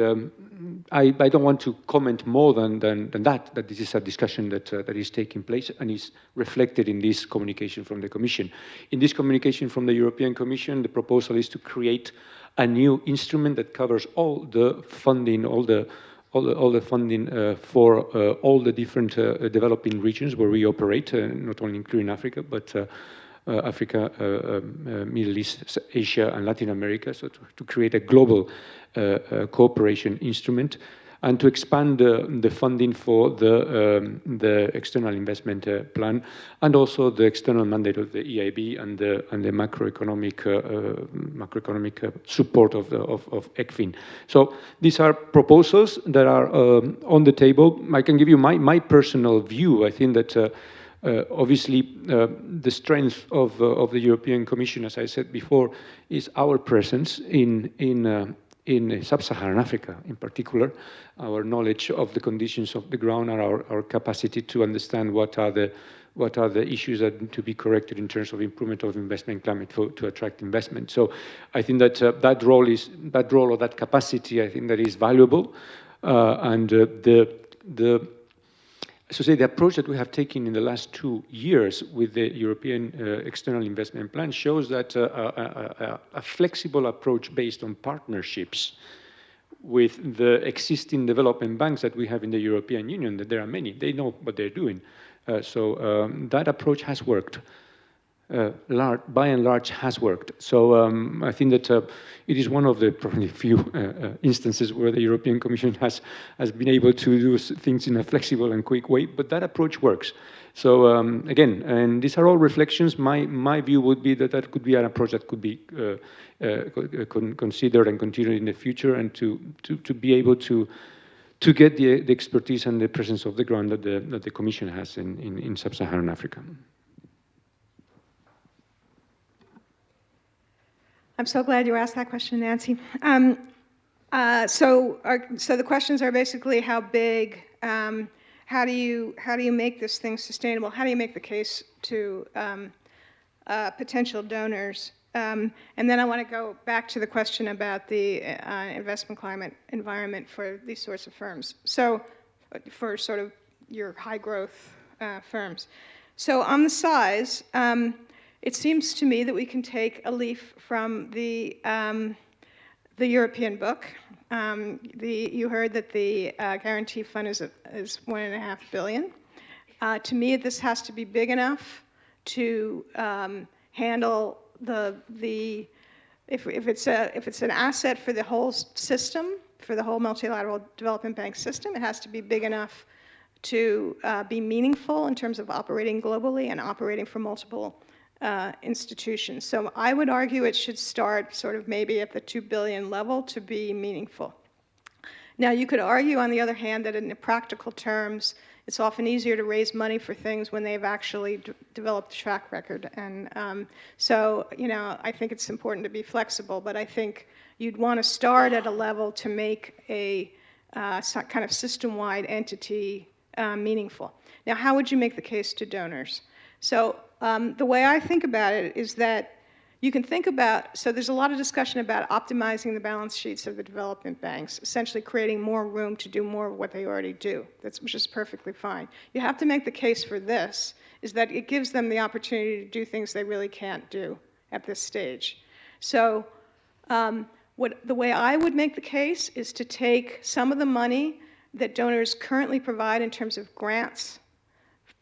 I don't want to comment more than that this is a discussion that is taking place and is reflected in this communication from the Commission. In this communication from the European Commission, the proposal is to create a new instrument that covers all the funding, all the funding for all the different developing regions where we operate, not only including Africa, but Africa, Middle East, Asia, and Latin America, so to create a global cooperation instrument, and to expand the funding for the external investment plan, and also the external mandate of the EIB and the macroeconomic support of ECFIN. So these are proposals that are on the table. I can give you my personal view. I think that obviously the strength of the European Commission, as I said before, is our presence in sub-Saharan Africa in particular, our knowledge of the conditions of the ground, and our capacity to understand what are the issues that need to be corrected in terms of improvement of investment climate to attract investment. So I think that that role or that capacity, I think that is valuable, and the approach that we have taken in the last 2 years with the European External Investment Plan shows that a flexible approach based on partnerships with the existing development banks that we have in the European Union, that there are many, they know what they're doing. So that approach has worked. By and large, has worked. So I think that it is one of the probably few instances where the European Commission has been able to do things in a flexible and quick way, but that approach works. So again, and these are all reflections. My view would be that could be an approach that could be considered and continued in the future, and to be able to get the expertise and the presence of the ground that the Commission has in sub-Saharan Africa. I'm so glad you asked that question, Nancy. So the questions are basically how big, how do you make this thing sustainable? How do you make the case to potential donors? And then I want to go back to the question about the investment climate environment for these sorts of firms. So for sort of your high growth firms. So on the size, it seems to me that we can take a leaf from the European book. You heard that the guarantee fund is $1.5 billion. To me, this has to be big enough to handle if it's an asset for the whole system, for the whole multilateral development bank system, it has to be big enough to be meaningful in terms of operating globally and operating for multiple institutions. So I would argue it should start sort of maybe at the 2 billion level to be meaningful. Now you could argue on the other hand that in practical terms, it's often easier to raise money for things when they've actually developed a track record. And so, you know, I think it's important to be flexible, but I think you'd want to start at a level to make a kind of system-wide entity meaningful. Now, how would you make the case to donors? So the way I think about it is that you can think about, so there's a lot of discussion about optimizing the balance sheets of the development banks, essentially creating more room to do more of what they already do, which is perfectly fine. You have to make the case for this, is that it gives them the opportunity to do things they really can't do at this stage. So the way I would make the case is to take some of the money that donors currently provide in terms of grants,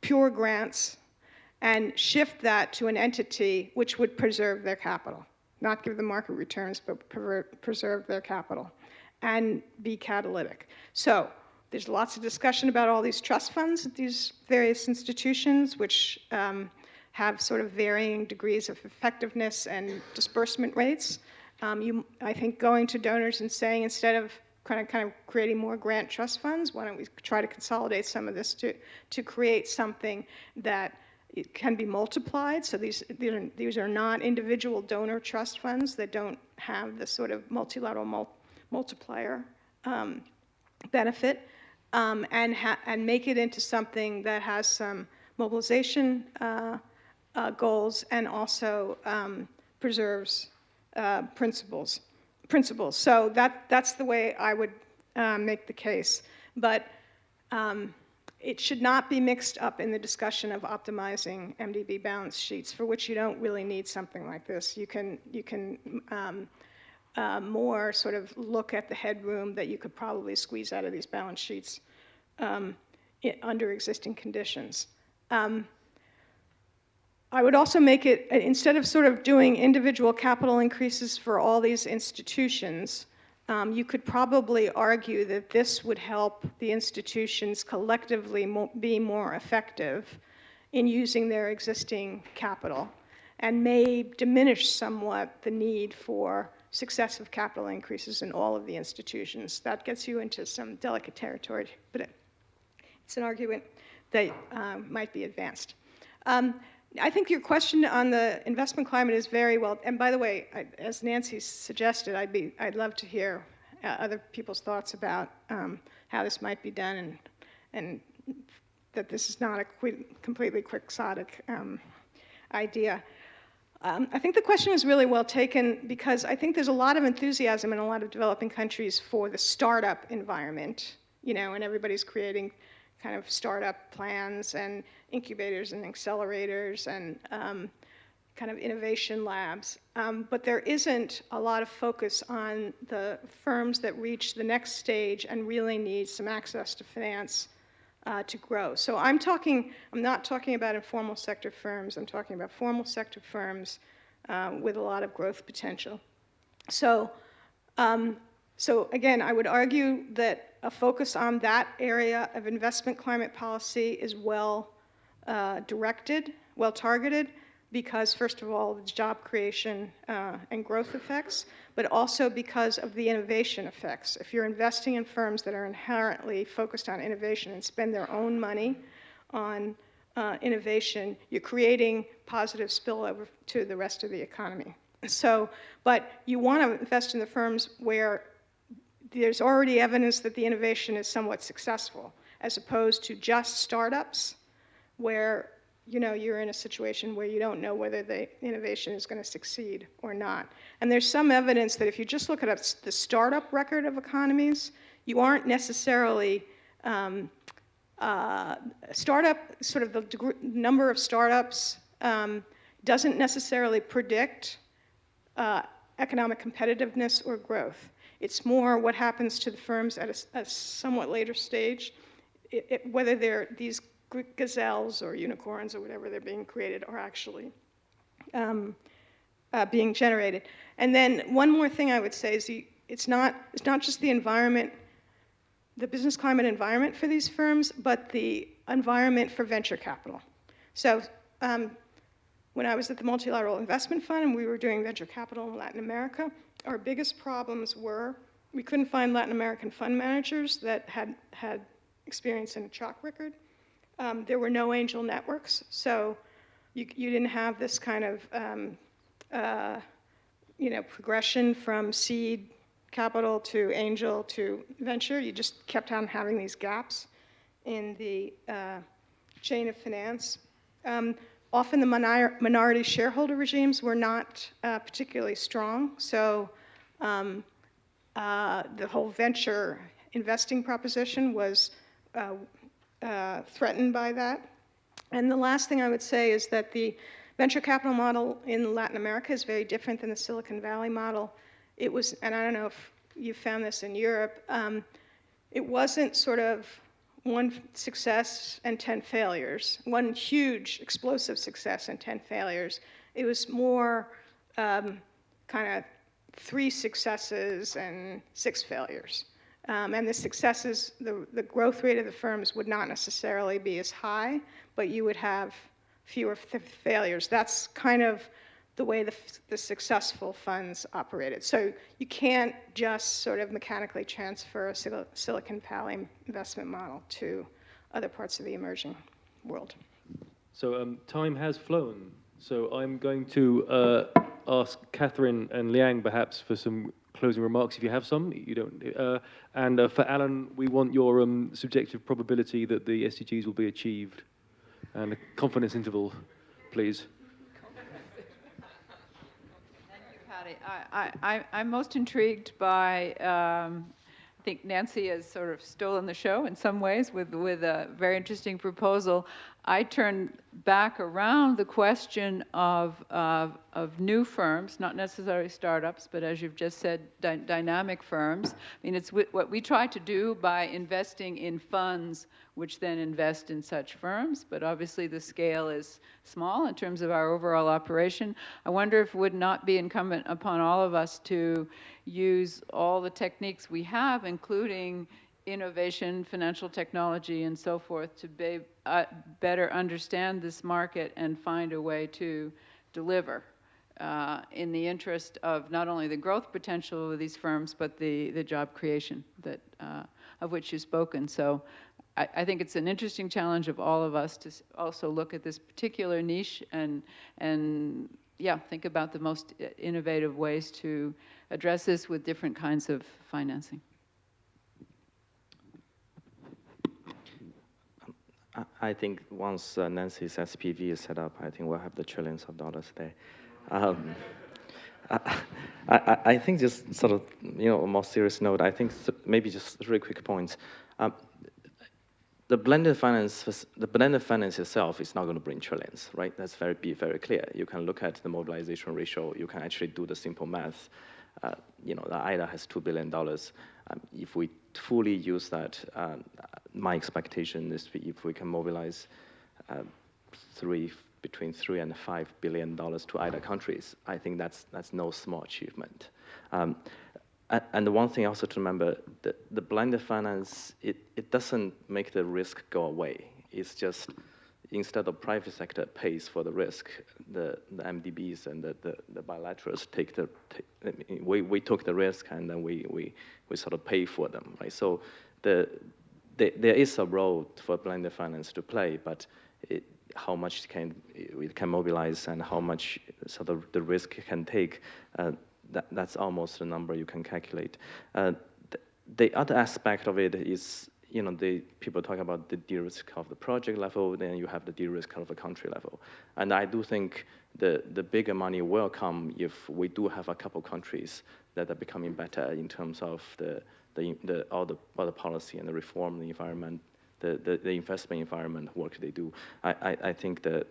pure grants, and shift that to an entity which would preserve their capital, not give them market returns, but preserve their capital and be catalytic. So there's lots of discussion about all these trust funds at these various institutions, which have sort of varying degrees of effectiveness and disbursement rates. I think going to donors and saying, instead of kind of creating more grant trust funds, why don't we try to consolidate some of this to create something that it can be multiplied. So these are not individual donor trust funds that don't have the sort of multilateral multiplier benefit, and make it into something that has some mobilization goals and also preserves principles. So that's the way I would make the case. But it should not be mixed up in the discussion of optimizing MDB balance sheets, for which you don't really need something like this. You can more sort of look at the headroom that you could probably squeeze out of these balance sheets under existing conditions. I would also make it, instead of sort of doing individual capital increases for all these institutions, you could probably argue that this would help the institutions collectively be more effective in using their existing capital, and may diminish somewhat the need for successive capital increases in all of the institutions. That gets you into some delicate territory, but it's an argument that might be advanced. I think your question on the investment climate is very well, and by the way, as Nancy suggested, I'd love to hear other people's thoughts about how this might be done, and that this is not a completely quixotic idea. I think the question is really well taken, because I think there's a lot of enthusiasm in a lot of developing countries for the startup environment, and everybody's creating kind of startup plans and incubators and accelerators and kind of innovation labs. But there isn't a lot of focus on the firms that reach the next stage and really need some access to finance to grow. So I'm not talking about informal sector firms, I'm talking about formal sector firms with a lot of growth potential. So, so again, I would argue that a focus on that area of investment climate policy is well directed, well targeted, because first of all, it's job creation and growth effects, but also because of the innovation effects. If you're investing in firms that are inherently focused on innovation and spend their own money on innovation, you're creating positive spillover to the rest of the economy. So, but you want to invest in the firms where there's already evidence that the innovation is somewhat successful, as opposed to just startups where you're in a situation where you don't know whether the innovation is going to succeed or not. And there's some evidence that if you just look at the startup record of economies, you aren't necessarily, startup, sort of the number of startups doesn't necessarily predict economic competitiveness or growth. It's more what happens to the firms at a somewhat later stage, whether they're these gazelles or unicorns or whatever they're being created are actually being generated. And then one more thing I would say is it's not just the environment, the business climate environment for these firms, but the environment for venture capital. So when I was at the Multilateral Investment Fund and we were doing venture capital in Latin America, our biggest problems were we couldn't find Latin American fund managers that had experience in a track record. There were no angel networks, so you didn't have this kind of progression from seed capital to angel to venture. You just kept on having these gaps in the chain of finance. Often the minority shareholder regimes were not particularly strong, so the whole venture investing proposition was threatened by that. And the last thing I would say is that the venture capital model in Latin America is very different than the Silicon Valley model. It was, and I don't know if you found this in Europe, it wasn't sort of one success and 10 failures, one huge explosive success and 10 failures. It was more kind of 3 successes and 6 failures. And the successes, the growth rate of the firms would not necessarily be as high, but you would have fewer failures. That's kind of the way the successful funds operated. So you can't just sort of mechanically transfer a Silicon Valley investment model to other parts of the emerging world. So time has flown. So I'm going to ask Kathryn and Liang perhaps for some closing remarks, if you have some. You don't. And for Alan, we want your subjective probability that the SDGs will be achieved, and a confidence interval, please. Thank you, Paddy. I'm most intrigued by, I think Nancy has sort of stolen the show in some ways with a very interesting proposal. I turn back around the question of new firms, not necessarily startups, but as you've just said, dynamic firms. I mean, it's what we try to do by investing in funds which then invest in such firms, but obviously the scale is small in terms of our overall operation. I wonder if it would not be incumbent upon all of us to use all the techniques we have, including innovation, financial technology, and so forth, to better understand this market and find a way to deliver in the interest of not only the growth potential of these firms, but the job creation that, of which you've spoken. So I think it's an interesting challenge of all of us to also look at this particular niche and yeah, think about the most innovative ways to address this with different kinds of financing. I think once Nancy's SPV is set up, I think we'll have the trillions of dollars there. I think just sort of, a more serious note, I think maybe just 3 quick points. The blended finance itself is not going to bring trillions, right? That's very clear. You can look at the mobilization ratio. You can actually do the simple math. The IDA has $2 billion. If we fully use that, my expectation is if we can mobilize between $3 and $5 billion to IDA countries, I think that's no small achievement. And the one thing also to remember, the blended finance, it doesn't make the risk go away. It's just, instead of private sector pays for the risk, the MDBs and the bilaterals we took the risk, and then we sort of pay for them, right? So there is a role for blended finance to play, but how much we can mobilize and how much sort of the risk can take, that's almost the number you can calculate. The other aspect of it is, people talk about the de-risk of the project level, then you have the de-risk of the country level. And I do think the bigger money will come if we do have a couple countries that are becoming better in terms of all the policy and the reform, the environment, the investment environment work they do. I think the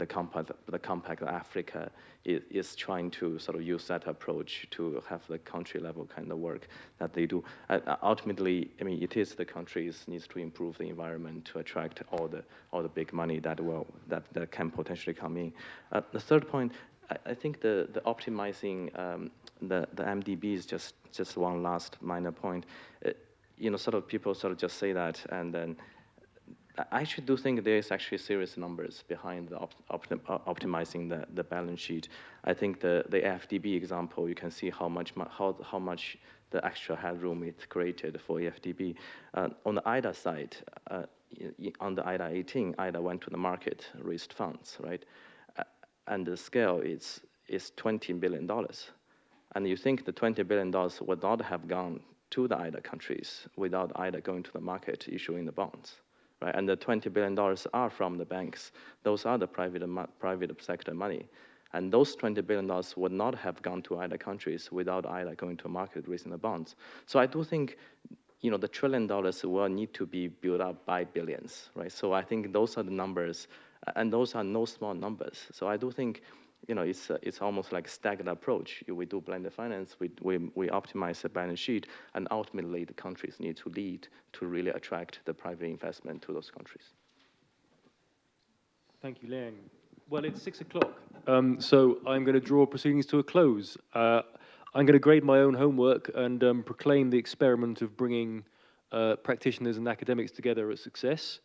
Compact Africa is trying to sort of use that approach to have the country level kind of work that they do. Ultimately, I mean, it is the countries needs to improve the environment to attract all the big money that can potentially come in. The third point, I think the optimizing the MDB is just one last minor point. Sort of people sort of just say that, and then I actually do think there is actually serious numbers behind the optimizing the balance sheet. I think the FDB example, you can see how much the extra headroom it created for FDB. On the IDA side, on the IDA 18, IDA went to the market, raised funds, right? And the scale is $20 billion. And you think the $20 billion would not have gone to the IDA countries without IDA going to the market, issuing the bonds. Right? And the $20 billion are from the banks. Those are the private sector money. And those $20 billion would not have gone to IDA countries without IDA going to market raising the bonds. So I do think, the $1 trillion will need to be built up by billions, right? So I think those are the numbers, and those are no small numbers. So I do think, it's almost like a staggered approach. We do blended finance, we optimize the balance sheet, and ultimately the countries need to lead to really attract the private investment to those countries. Thank you, Liang. Well, it's 6 o'clock, so I'm going to draw proceedings to a close. I'm going to grade my own homework and proclaim the experiment of bringing practitioners and academics together a success.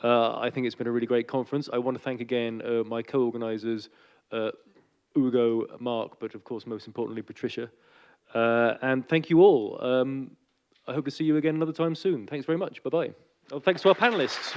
I think it's been a really great conference. I want to thank again my co-organizers, Ugo, Mark, but of course, most importantly, Patricia. And thank you all. I hope to see you again another time soon. Thanks very much. Bye-bye. Oh, thanks to our panelists.